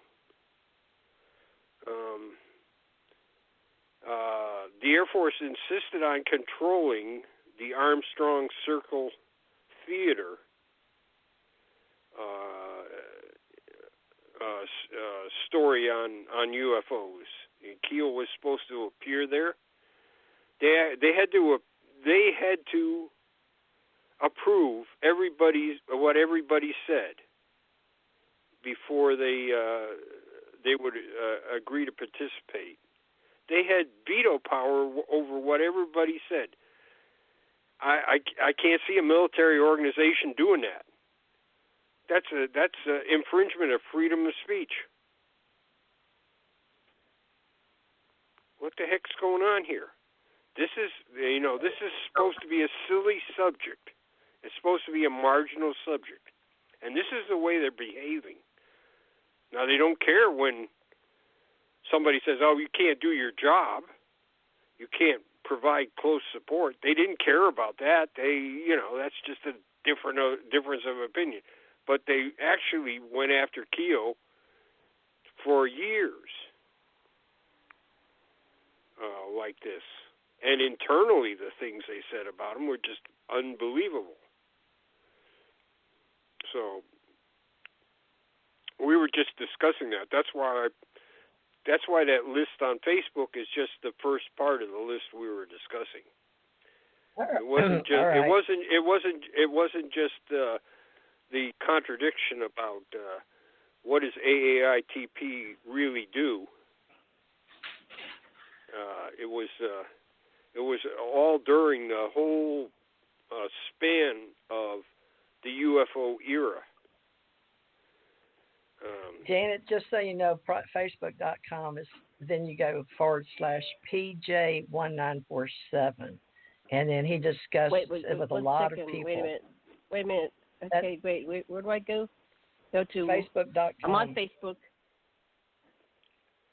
The Air Force insisted on controlling the Armstrong Circle Theater story on UFOs. And Keogh was supposed to appear there. They had to approve what everybody said before they would agree to participate. They had veto power over what everybody said. I can't see a military organization doing that. That's an infringement of freedom of speech. What the heck's going on here? This is supposed to be a silly subject. It's supposed to be a marginal subject. And this is the way they're behaving. Now, they don't care when somebody says, "Oh, you can't do your job. You can't provide close support. They didn't care about that. That's just a difference of opinion. But they actually went after Keogh for years, like this. And internally, the things they said about him were just unbelievable. So we were just discussing that. That's why that list on Facebook is just the first part of the list we were discussing. It wasn't just. Right. It wasn't just the contradiction about what does AAITP really do. It was all during the whole span of the UFO era. Janet, just so you know, Facebook.com is, then you go /PJ1947. And then he discussed it with a lot of people. Wait a minute. Okay, wait, where do I go? Go to Facebook.com. I'm on Facebook.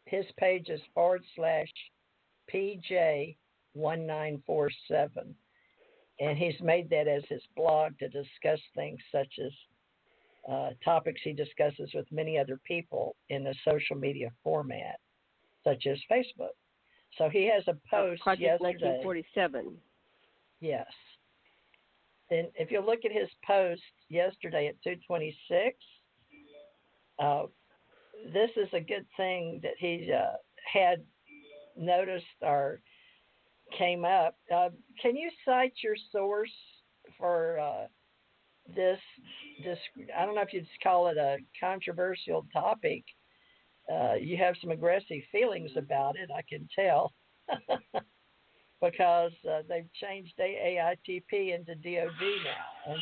His page is /PJ1947. And he's made that as his blog to discuss things such as topics he discusses with many other people in the social media format, such as Facebook. So he has a post Project yesterday. 1947. Yes. And if you look at his post yesterday at 2:26, this is a good thing that he had noticed or came up. Can you cite your source for this? I don't know if you'd call it a controversial topic. You have some aggressive feelings about it, I can tell. Because they've changed AAITP into DOD now. And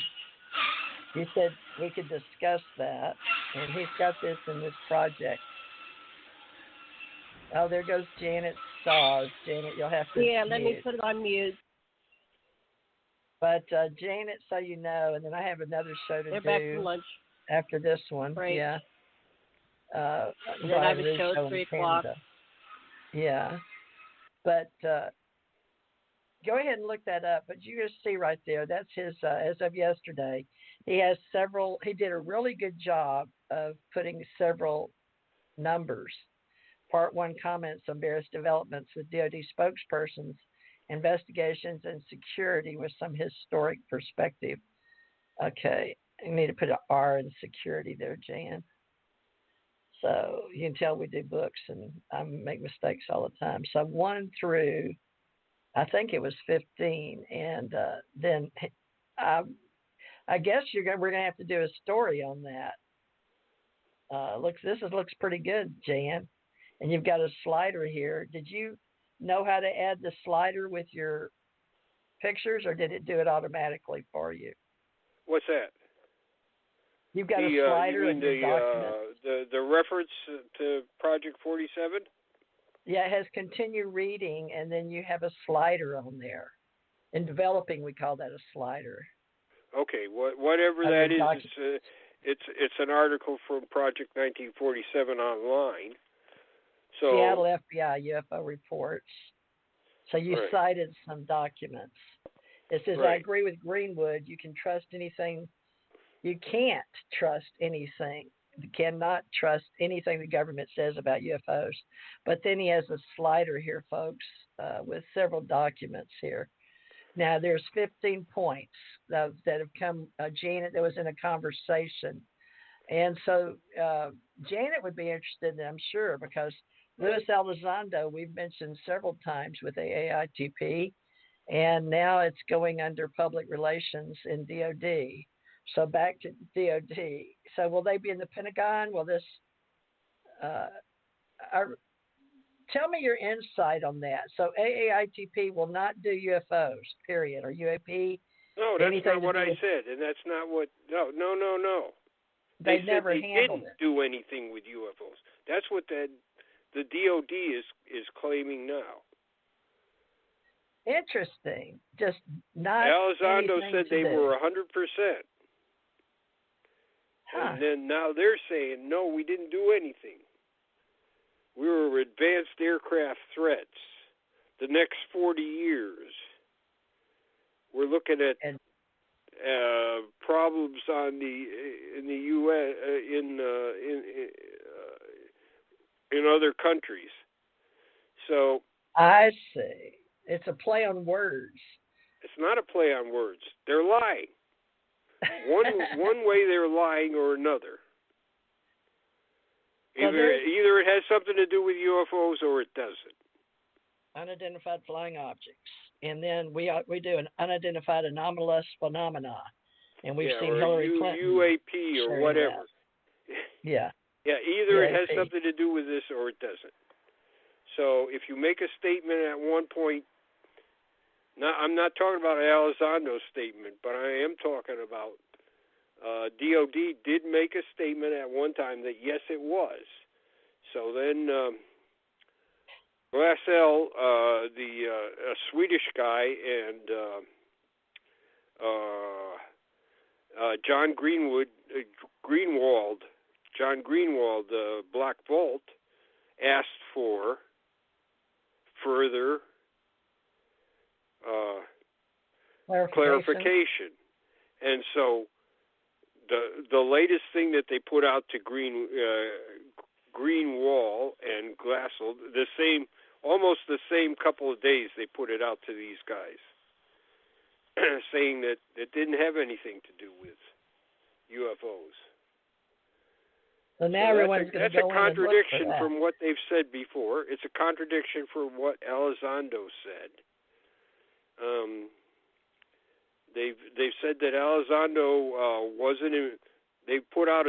he said we could discuss that. And he's got this in this project. Oh, there goes Janet Saws. Janet, you'll have to let me put it on mute. But Janet, so you know, and then I have another show to They're do back from lunch. after this one. Right. Yeah. And then I have a show at 3 o'clock. Yeah. But go ahead and look that up. But you just see right there, that's his, as of yesterday. He did a really good job of putting several numbers. Part 1 comments on various developments with DOD spokespersons, investigations, and security with some historic perspective. Okay, I need to put an R in security there, Jan. So you can tell we do books, and I make mistakes all the time. So 1 through, I think it was 15, and then I guess we're going to have to do a story on that. This looks pretty good, Jan. And you've got a slider here. Did you know how to add the slider with your pictures, or did it do it automatically for you? What's that? You've got a slider in your document. The reference to Project 47? Yeah, it has continue reading, and then you have a slider on there. In developing, we call that a slider. Okay, whatever that is, it's an article from Project 1947 online. So, Seattle FBI UFO reports. So you cited some documents. It says, I agree with Greenwood. You can trust anything. You can't trust anything. You cannot trust anything the government says about UFOs. But then he has a slider here, folks, with several documents here. Now, there's 15 points that have come. Janet, that was in a conversation. And so Janet would be interested, I'm sure, because Luis Elizondo, we've mentioned several times with AAITP, and now it's going under public relations in DOD. So back to DOD. So will they be in the Pentagon? Will this? Tell me your insight on that. So AAITP will not do UFOs, period, or UAP. No, that's not what I said, and that's not what. No. They never handled didn't do anything with UFOs. That's what the DOD is claiming now. Interesting. Just not. Elizondo said they were 100%. Huh. And then now they're saying, no, we didn't do anything. We were advanced aircraft threats. the next 40 years, we're looking at problems in the U.S. in other countries. So I see. It's a play on words. It's not a play on words. They're lying. One way they're lying or another. Either it has something to do with UFOs or it doesn't. Unidentified flying objects, and then we do an unidentified anomalous phenomena, and we've seen Hillary Clinton UAP or whatever. Yeah. Yeah. Either UAP. it has something to do with this or it doesn't. So if you make a statement at one point, I'm not talking about Elizondo's statement, but I am talking about DOD did make a statement at one time that yes, it was. So then Glassell, a Swedish guy, and John Greenwald, Black Vault, asked for further clarification. And so the latest thing that they put out to Greenwald and Glassell, almost the same couple of days they put it out to these guys, saying that it didn't have anything to do with UFOs. So now everyone's going to go in and look for that. That's a contradiction from what they've said before. It's a contradiction from what Elizondo said. They've said that Elizondo wasn't in. They put out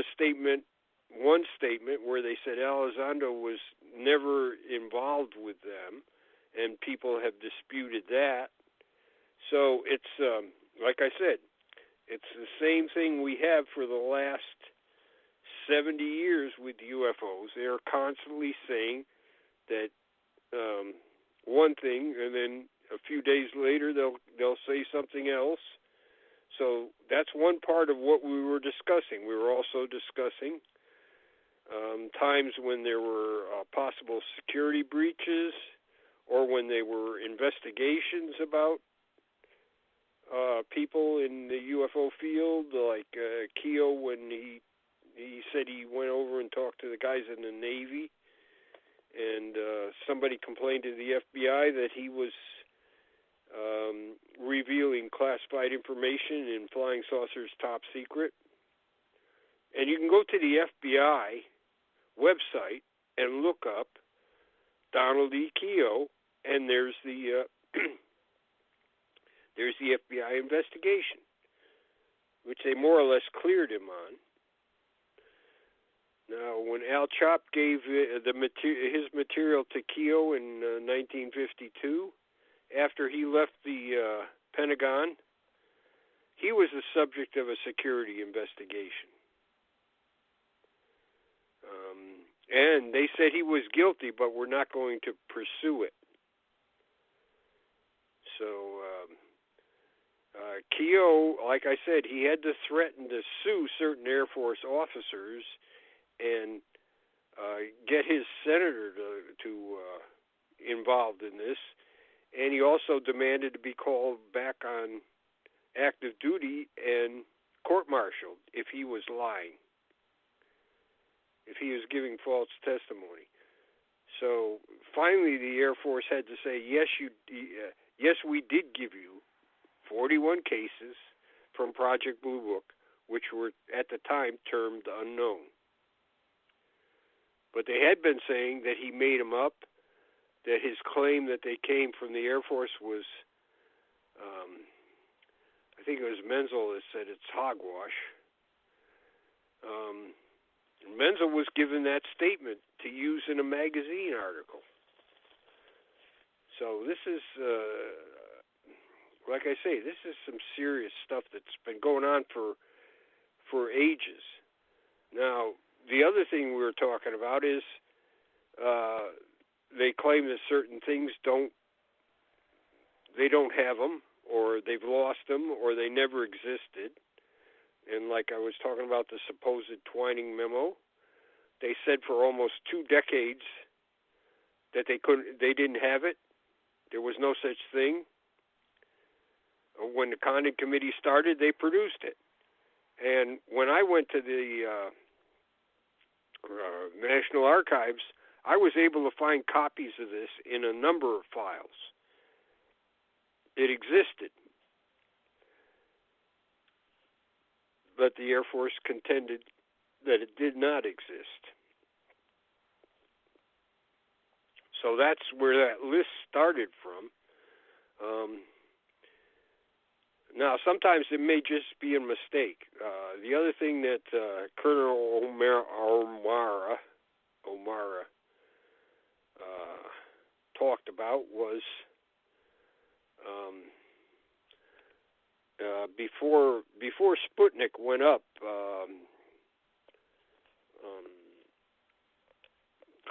one statement where they said Elizondo was never involved with them, and people have disputed that. So it's like I said, it's the same thing we have for the last 70 years with UFOs. They are constantly saying that one thing, and then a few days later they'll say something else. So that's one part of what we were discussing. We were also discussing times when there were possible security breaches, or when there were investigations about people in the UFO field, like Keogh, when he said he went over and talked to the guys in the Navy, and somebody complained to the FBI that he was revealing classified information in flying saucers top secret. And you can go to the FBI website and look up Donald E. Keogh, and there's the there's the FBI investigation, which they more or less cleared him on. Now, when Al Chop gave his material to Keogh in 1952, after he left the Pentagon, he was the subject of a security investigation. And they said he was guilty, but we're not going to pursue it. So, Keogh, like I said, he had to threaten to sue certain Air Force officers and get his senator to involved in this. And he also demanded to be called back on active duty and court-martialed if he was lying, if he was giving false testimony. So finally the Air Force had to say, yes, we did give you 41 cases from Project Blue Book, which were at the time termed unknown. But they had been saying that he made them up, that his claim that they came from the Air Force was, I think it was Menzel that said it's hogwash. Menzel was given that statement to use in a magazine article. So this is, like I say, this is some serious stuff that's been going on for ages. Now, the other thing we were talking about is they claim that certain things don't have them, or they've lost them, or they never existed. And like I was talking about the supposed Twining memo, they said for almost 2 decades that they didn't have it. There was no such thing. When the Condon Committee started, they produced it. And when I went to the National Archives, I was able to find copies of this in a number of files. It existed. But the Air Force contended that it did not exist. So that's where that list started from. Now, sometimes it may just be a mistake. The other thing that Colonel O'Mara talked about was before Sputnik went up,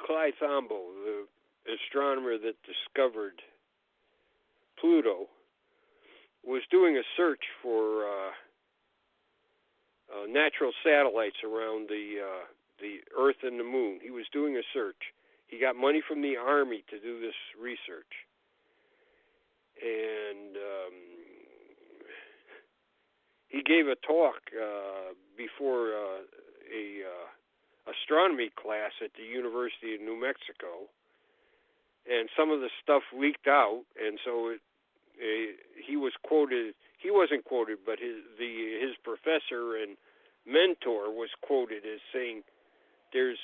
Clyde Tombaugh, the astronomer that discovered Pluto, was doing a search for natural satellites around the Earth and the Moon. He was doing a search. He got money from the Army to do this research. And he gave a talk before a astronomy class at the University of New Mexico, and some of the stuff leaked out, and so he was quoted. He wasn't quoted, but his professor and mentor was quoted as saying, "There's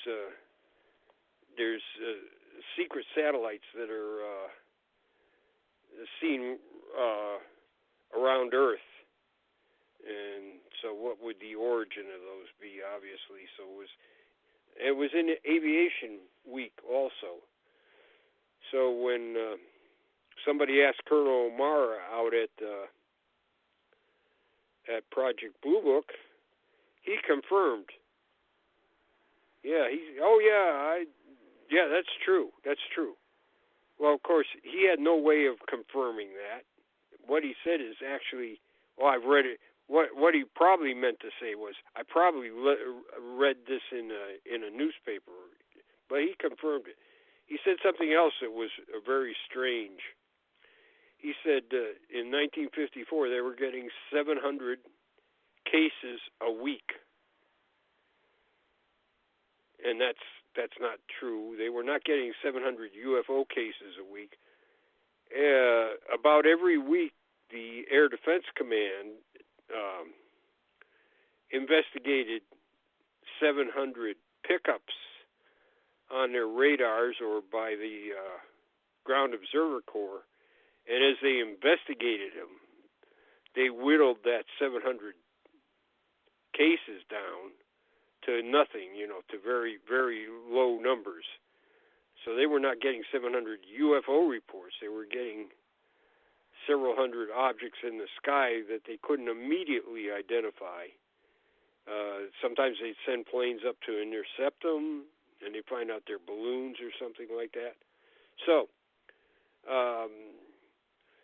secret satellites that are seen around Earth." And so what would the origin of those be, obviously? So it was in Aviation Week also. So when somebody asked Colonel O'Mara out at Project Blue Book, he confirmed. Yeah, that's true. That's true. Well, of course, he had no way of confirming that. What he said is actually, I've read it. What he probably meant to say was, I probably read this in a newspaper, but he confirmed it. He said something else that was very strange. He said in 1954 they were getting 700 cases a week, and that's not true. They were not getting 700 UFO cases a week. About every week, the Air Defense Command investigated 700 pickups on their radars or by the Ground Observer Corps, and as they investigated them, they whittled that 700 cases down to nothing, to very, very low numbers. So they were not getting 700 UFO reports. They were getting several hundred objects in the sky that they couldn't immediately identify. Sometimes they'd send planes up to intercept them, and they find out they're balloons or something like that. So,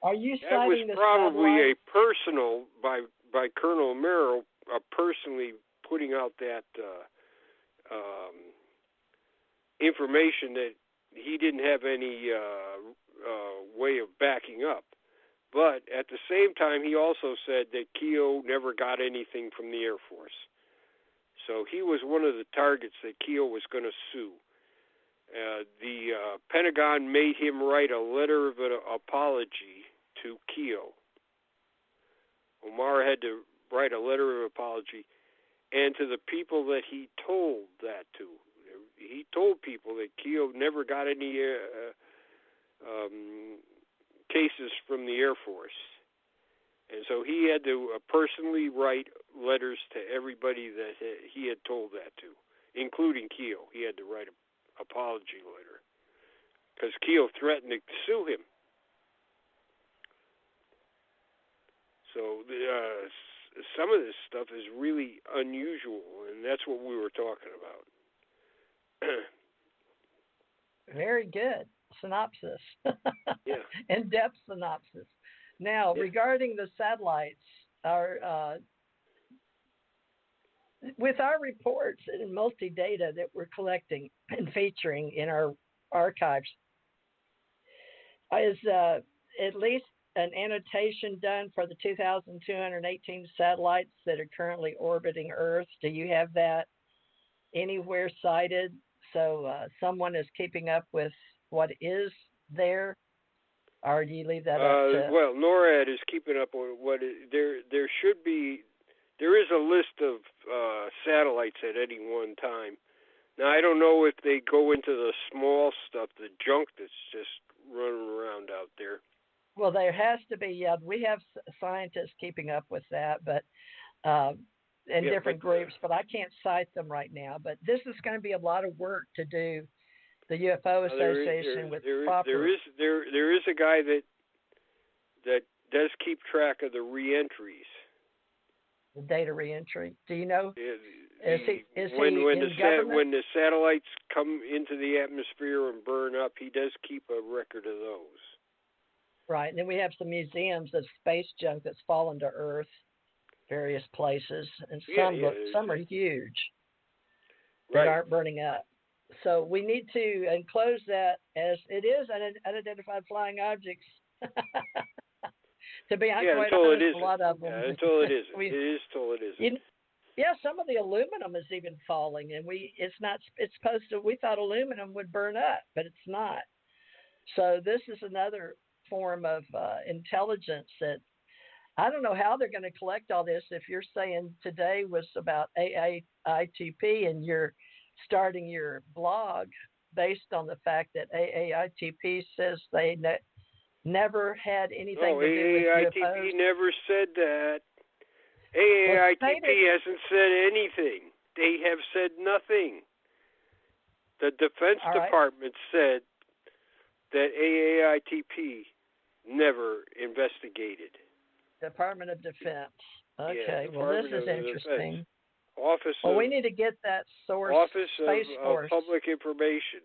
are you that was citing probably a personal, by Colonel Merrill, personally putting out that information that he didn't have any way of backing up. But at the same time, he also said that Keogh never got anything from the Air Force. So he was one of the targets that Keogh was going to sue. The Pentagon made him write a letter of an apology to Keogh. O'Mara had to write a letter of apology, and to the people that he told that to. He told people that Keogh never got any cases from the Air Force. And so he had to personally write letters to everybody that he had told that to, including Keogh. He had to write an apology letter because Keogh threatened to sue him. So some of this stuff is really unusual, and that's what we were talking about. Very good synopsis. Yeah. In-depth synopsis. Now, regarding the satellites, with our reports and multi-data that we're collecting and featuring in our archives, Is at least an annotation done for the 2,218 satellites that are currently orbiting Earth? Do you have that anywhere cited? So someone is keeping up with what is there, or do you leave that up to? Well, NORAD is keeping up with what there should be. There is a list of satellites at any one time. Now, I don't know if they go into the small stuff, the junk that's just running around out there. Well, there has to be. Yeah, we have scientists keeping up with that, but in different groups. But I can't cite them right now. But this is going to be a lot of work to do. The UFO Association with proper. There is a guy that does keep track of the reentries. The data reentry. Do you know? When the satellites come into the atmosphere and burn up, he does keep a record of those. Right, and then we have some museums of space junk that's fallen to Earth, various places, and some are huge that aren't burning up. So we need to enclose that as it is unidentified flying objects. To be quite honest, a lot of them. Until it isn't. It is till it isn't. Some of the aluminum is even falling, and it's supposed to. We thought aluminum would burn up, but it's not. So this is another form of intelligence that I don't know how they're going to collect all this. If you're saying today was about AAITP and you're starting your blog based on the fact that AAITP says they never had anything to do with UFOs. AAITP never said that. AAITP hasn't said anything. They have said nothing. The Defense Department said that AAITP never investigated. Department of Defense. Okay, well, this is interesting. We need to get that source. Office Space Force. of Public Information.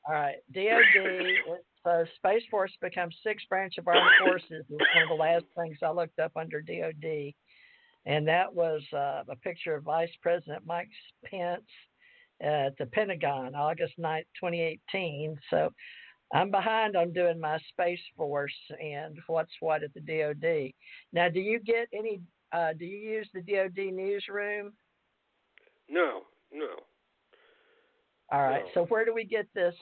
All right, DOD. So Space Force becomes sixth branch of Armed Forces. Is one of the last things I looked up under DOD, and that was a picture of Vice President Mike Pence at the Pentagon, August 9th, 2018. So I'm behind on doing my Space Force and what's what at the DOD. Now, do you get any? Do you use the DOD newsroom? No. All right. No. So where do we get this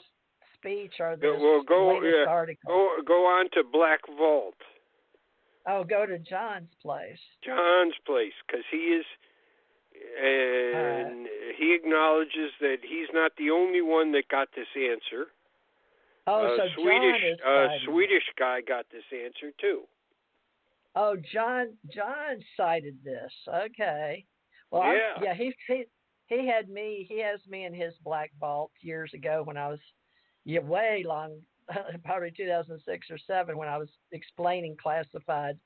speech or this latest article? Go on to Black Vault. Oh, go to John's place. John's place, because he is, and he acknowledges that he's not the only one that got this answer. Oh, so Swedish guy got this answer too. Oh, John cited this. Okay. Well, yeah. He has me in his black vault years ago when I was way long, probably 2006 or 7, when I was explaining classified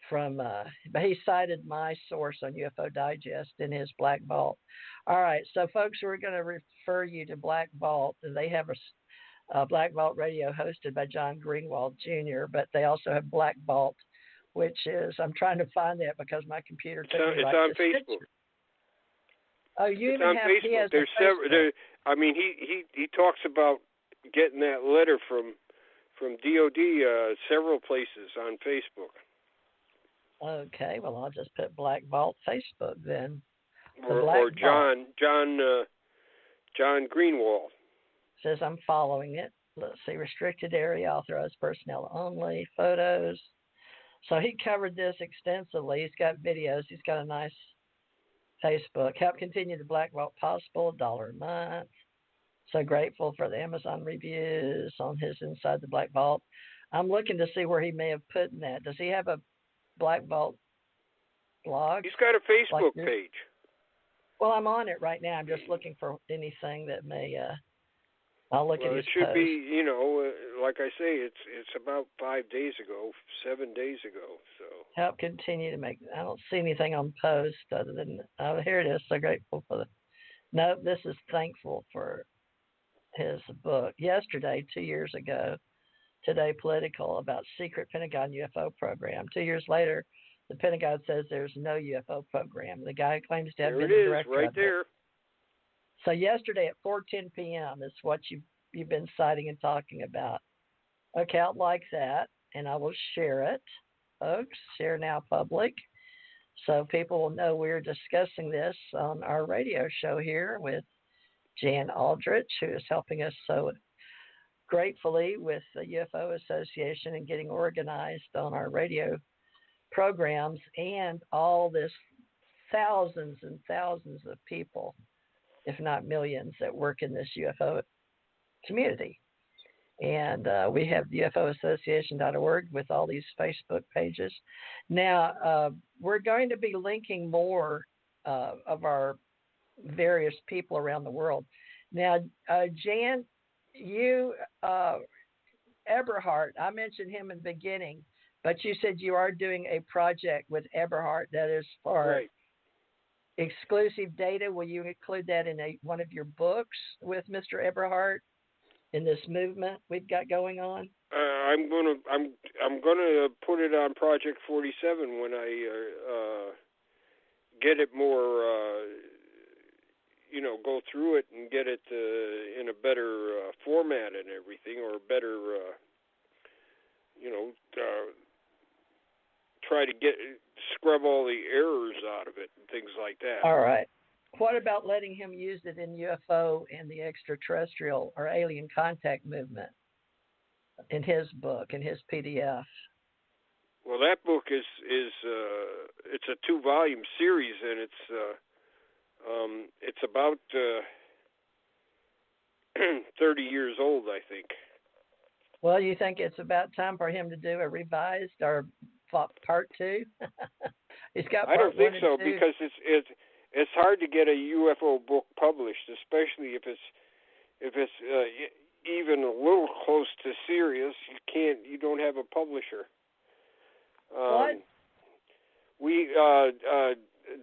from. But he cited my source on UFO Digest in his black vault. All right, so folks, we're going to refer you to Black Vault, and they have a Black Vault radio hosted by John Greenwald Jr., but they also have Black Vault, which is, I'm trying to find that because my computer took me It's on Facebook. Picture. Oh, you it's even on have Facebook. He has There's several. He talks about getting that letter from DOD several places on Facebook. Okay, well, I'll just put Black Vault Facebook then. Or John Greenwald. Says I'm following it. Let's see, restricted area, authorized personnel only, photos. So he covered this extensively. He's got videos. He's got a nice Facebook. Help continue the Black Vault possible, $1 a month. So grateful for the Amazon reviews on his Inside the Black Vault. I'm looking to see where he may have put in that. Does he have a Black Vault blog? He's got a Facebook page. Well, I'm on it right now. I'm just looking for anything that may. I'll look at his it should post. be, like I say, it's about 5 days ago, 7 days ago. So help continue to make. I don't see anything on post other than here it is. So grateful for the. No, this is thankful for his book yesterday, 2 years ago. Today, political about secret Pentagon UFO program. 2 years later, the Pentagon says there's no UFO program. The guy claims to have been the director right of there. it. So yesterday at 4:10 p.m. is what you've been citing and talking about. Okay, I'll like that, and I will share it. Folks, share now public, so people will know we're discussing this on our radio show here with Jan Aldrich, who is helping us so gratefully with the UFO Association and getting organized on our radio programs and all this thousands and thousands of people, if not millions, that work in this UFO community. And we have UFOassociation.org with all these Facebook pages. Now, we're going to be linking more of our various people around the world. Now, Jan, you, Eberhard, I mentioned him in the beginning, but you said you are doing a project with Eberhard that is for exclusive data. Will you include that in one of your books with Mr. Eberhard in this movement we've got going on? I'm gonna put it on Project 47 when I get it more, go through it and get it in a better format and everything, or better, try to scrub all the errors out of it and things like that. All right. What about letting him use it in UFO and the extraterrestrial or alien contact movement in his book, in his PDF? Well, that book is it's a 2-volume series, and it's about 30 years old, I think. Well, you think it's about time for him to do a revised or part 2? He's got. I don't think so, 2. because it's hard to get a UFO book published, especially if it's even a little close to serious. You don't have a publisher. What?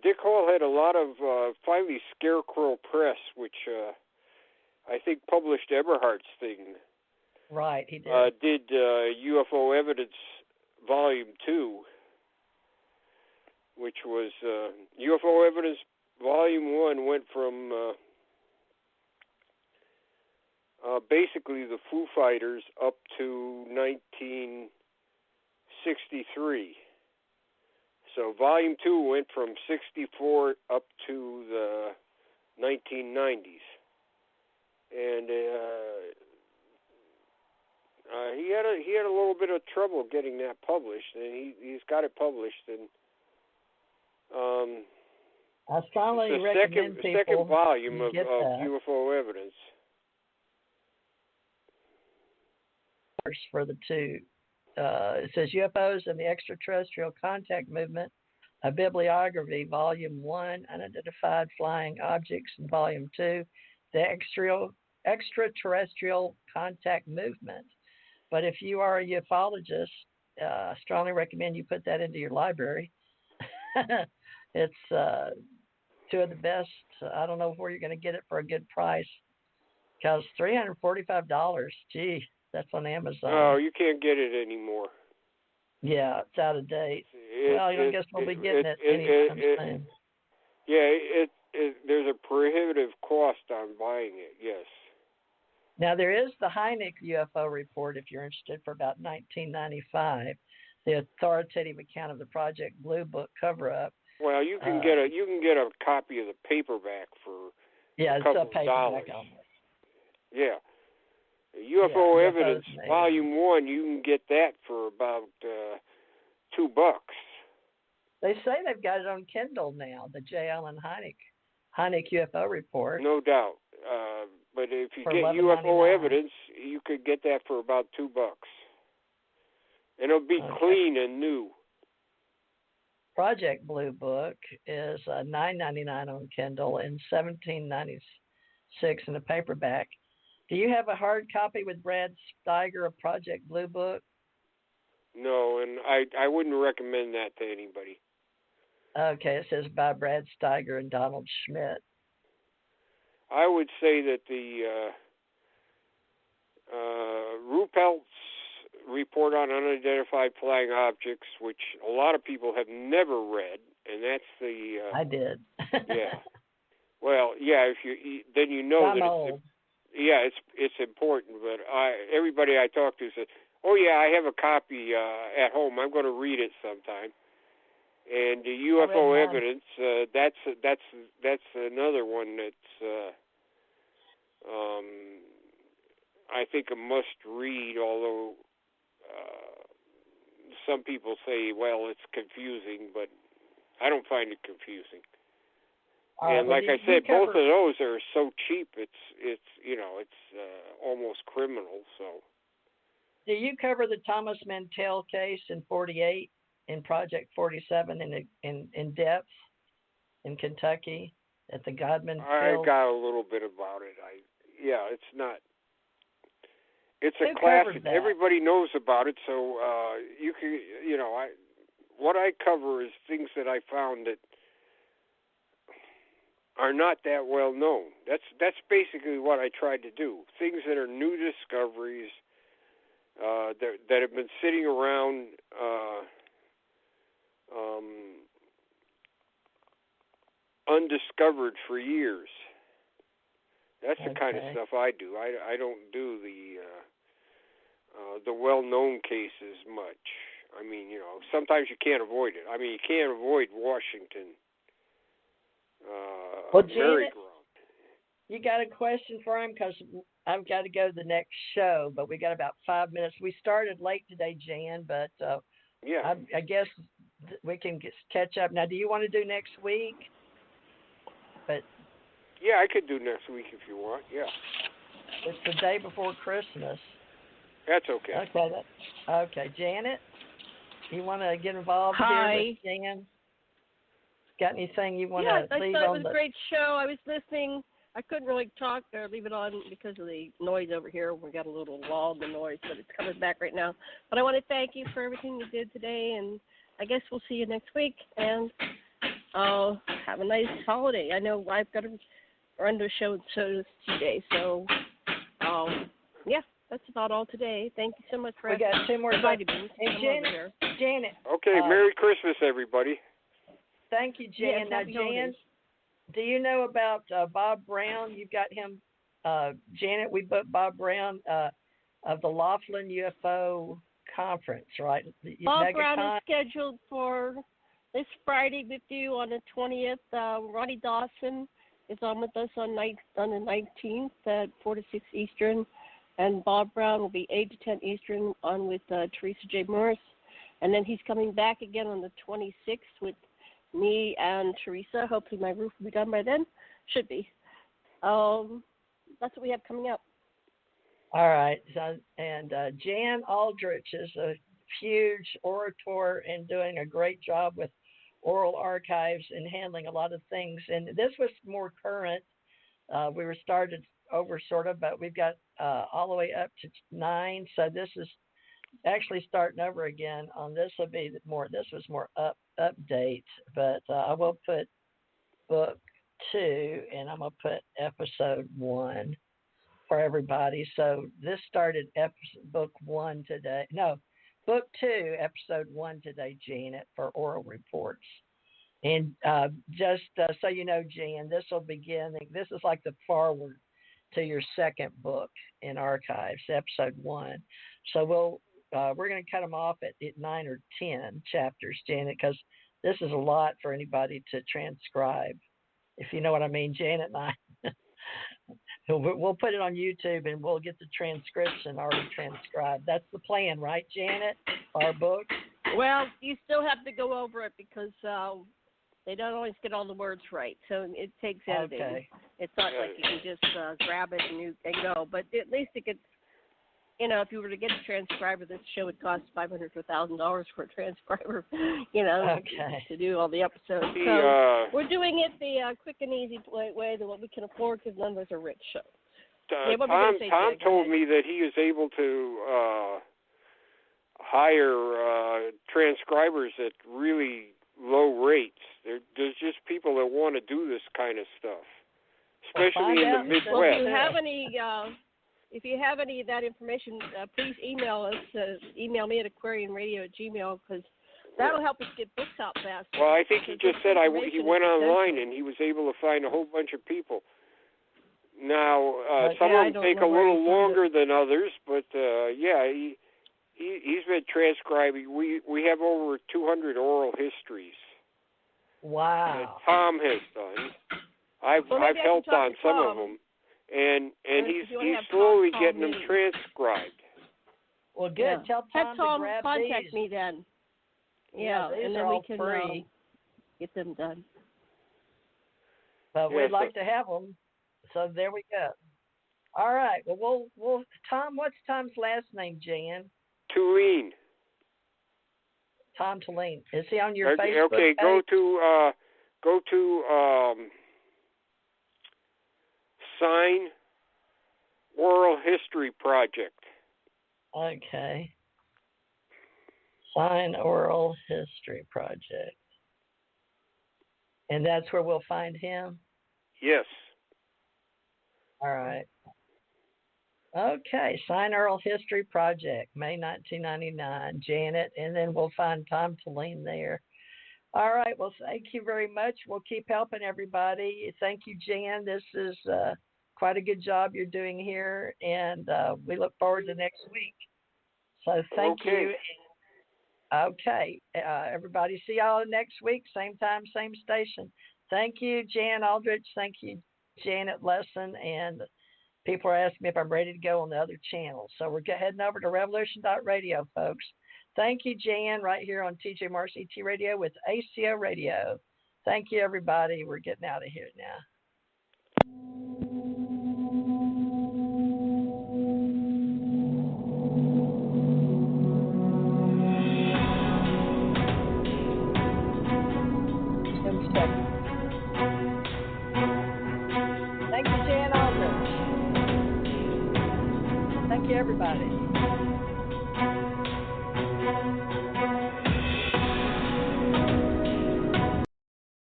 Dick Hall had a lot of finally Scarecrow Press, which I think published Eberhard's thing. Right, he did. Did UFO Evidence Volume 2, which was UFO Evidence Volume 1 went from basically the Foo Fighters up to 1963. So Volume 2 went from 64 up to the 1990s. And he had a little bit of trouble getting that published, and he's got it published. And I strongly recommend people second volume of UFO Evidence. For the 2. It says UFOs and the Extraterrestrial Contact Movement, a bibliography, Volume 1, Unidentified Flying Objects, and Volume 2, the Extraterrestrial Contact Movement. But if you are a ufologist, I strongly recommend you put that into your library. It's 2 of the best. I don't know where you're going to get it for a good price, because $345, gee, that's on Amazon. Oh, you can't get it anymore. Yeah, it's out of date. I guess we'll be getting it anytime soon. Yeah, there's a prohibitive cost on buying it, yes. Now, there is the Hynek UFO report, if you're interested, for about 1995, the authoritative account of the Project Blue Book cover-up. Well, you can get a copy of the paperback for a couple of dollars. Yeah. UFO Evidence Volume 1, you can get that for about $2. They say they've got it on Kindle now, the J. Allen Hynek UFO report. No doubt. But if you get UFO Evidence, you could get that for about $2. And it'll be clean and new. Project Blue Book is $9.99 on Kindle and $17.96 in a paperback. Do you have a hard copy with Brad Steiger of Project Blue Book? No, and I wouldn't recommend that to anybody. Okay, it says by Brad Steiger and Donald Schmidt. I would say that the Ruppelt's report on unidentified flying objects, which a lot of people have never read, and that's the... I did. Yeah. Well, yeah. If you then you know I'm that old. yeah, it's important. But everybody I talk to said, "Oh yeah, I have a copy at home. I'm going to read it sometime." And the UFO evidence, that's another one that's I think a must read. Although some people say, well, it's confusing, but I don't find it confusing. And like I said, both of those are so cheap. It's almost criminal. So. Do you cover the Thomas Mantell case in 48 in Project 47 in depth in Kentucky at the Godman Field? I got a little bit about it. It's not. It's a Who classic. covered that? Everybody knows about it. So you can, what I cover is things that I found that are not that well known. That's basically what I tried to do. Things that are new discoveries that have been sitting around undiscovered for years. That's the kind of stuff I do. I don't do the well-known cases much. I mean, sometimes you can't avoid it. I mean, you can't avoid Washington. Well, Janet, you got a question for him? Because I've got to go to the next show, but we got about 5 minutes. We started late today, Jan, but I guess we can catch up. Now, do you want to do next week? Yeah, I could do next week if you want, yeah. It's the day before Christmas. That's okay. Okay, Janet, you want to get involved Hi. here with Jan? Got anything you want to leave on? I thought it was a great show. I was listening. I couldn't really talk or leave it on because of the noise over here. We got a little wall of the noise, but it's coming back right now. But I want to thank you for everything you did today, and I guess we'll see you next week. And have a nice holiday. I know I've got to run to a show, and so does TJ. So, that's about all today. Thank you so much for inviting me. And Janet. Okay, Merry Christmas, everybody. Thank you, Jan. Yes, now, Jan, do you know about Bob Brown? You've got him, Janet. We booked Bob Brown of the Laughlin UFO conference, right? Bob Brown is scheduled for this Friday with you on the 20th. Ronnie Dawson is on with us on the 19th at 4 to 6 Eastern. And Bob Brown will be 8 to 10 Eastern on with Theresa J. Morris. And then he's coming back again on the 26th with me and Theresa. Hopefully my roof will be done by then. Should be. That's what we have coming up. All right. So, and Jan Aldrich is a huge orator and doing a great job with oral archives and handling a lot of things. And this was more current. We were started over sort of, but we've got all the way up to 9. So this is actually starting over again on this will be more, this was more update, but I will put book 2 and I'm going to put episode 1 for everybody. So this started book 1 today. No, book 2, episode 1 today, Janet, for oral reports. And just so you know, Jan, this will begin, this is like the forward to your second book in archives, episode 1. So we're going to cut them off at 9 or 10 chapters, Janet, because this is a lot for anybody to transcribe, if you know what I mean. Janet and I, we'll put it on YouTube and we'll get the transcription already transcribed. That's the plan, right, Janet? Our book? Well, you still have to go over it because they don't always get all the words right, so it takes editing. Okay. It's not like you can just grab it and go. But at least it gets, if you were to get a transcriber, this show would cost $500 to $1,000 for a transcriber, to do all the episodes. So we're doing it the quick and easy way that what we can afford because none of us are rich. So. Tom told me that he is able to hire transcribers at really low rates. There's just people that want to do this kind of stuff, especially in the Midwest. Well, if you have any of that information, please email us. Email me at aquarianradio@gmail.com because that'll help us get books out fast. Well, I think he just said he went online and he was able to find a whole bunch of people. Now, some of them take a little longer than others, but he's been transcribing. We have over 200 oral histories. Wow. That Tom has done. I've helped on some of them, and he's slowly getting them transcribed. Well, good. Yeah. Tell Tom to grab contact these. Me then. Yeah, and then we can get them done. But we'd like to have them, so there we go. All right. Well, we'll Tom. What's Tom's last name, Jan? Tulane. Tom Tulane. Is he on your Facebook page? Go to Sign Oral History Project. Okay. Sign Oral History Project. And that's where we'll find him? Yes. All right. Okay. Sign Oral History Project, May 1999. Janet, and then we'll find Tom Tulane there. All right. Well, thank you very much. We'll keep helping everybody. Thank you, Jan. This is quite a good job you're doing here, and we look forward to next week. So thank you. Okay. Everybody, see y'all next week, same time, same station. Thank you, Jan Aldrich. Thank you, Janet Lesson. And people are asking me if I'm ready to go on the other channels. So we're heading over to revolution.radio, folks. Thank you, Jan, right here on TJMRCT Radio with ACO Radio. Thank you, everybody. We're getting out of here now. Thank you, Jan Aldrich. Thank you, everybody.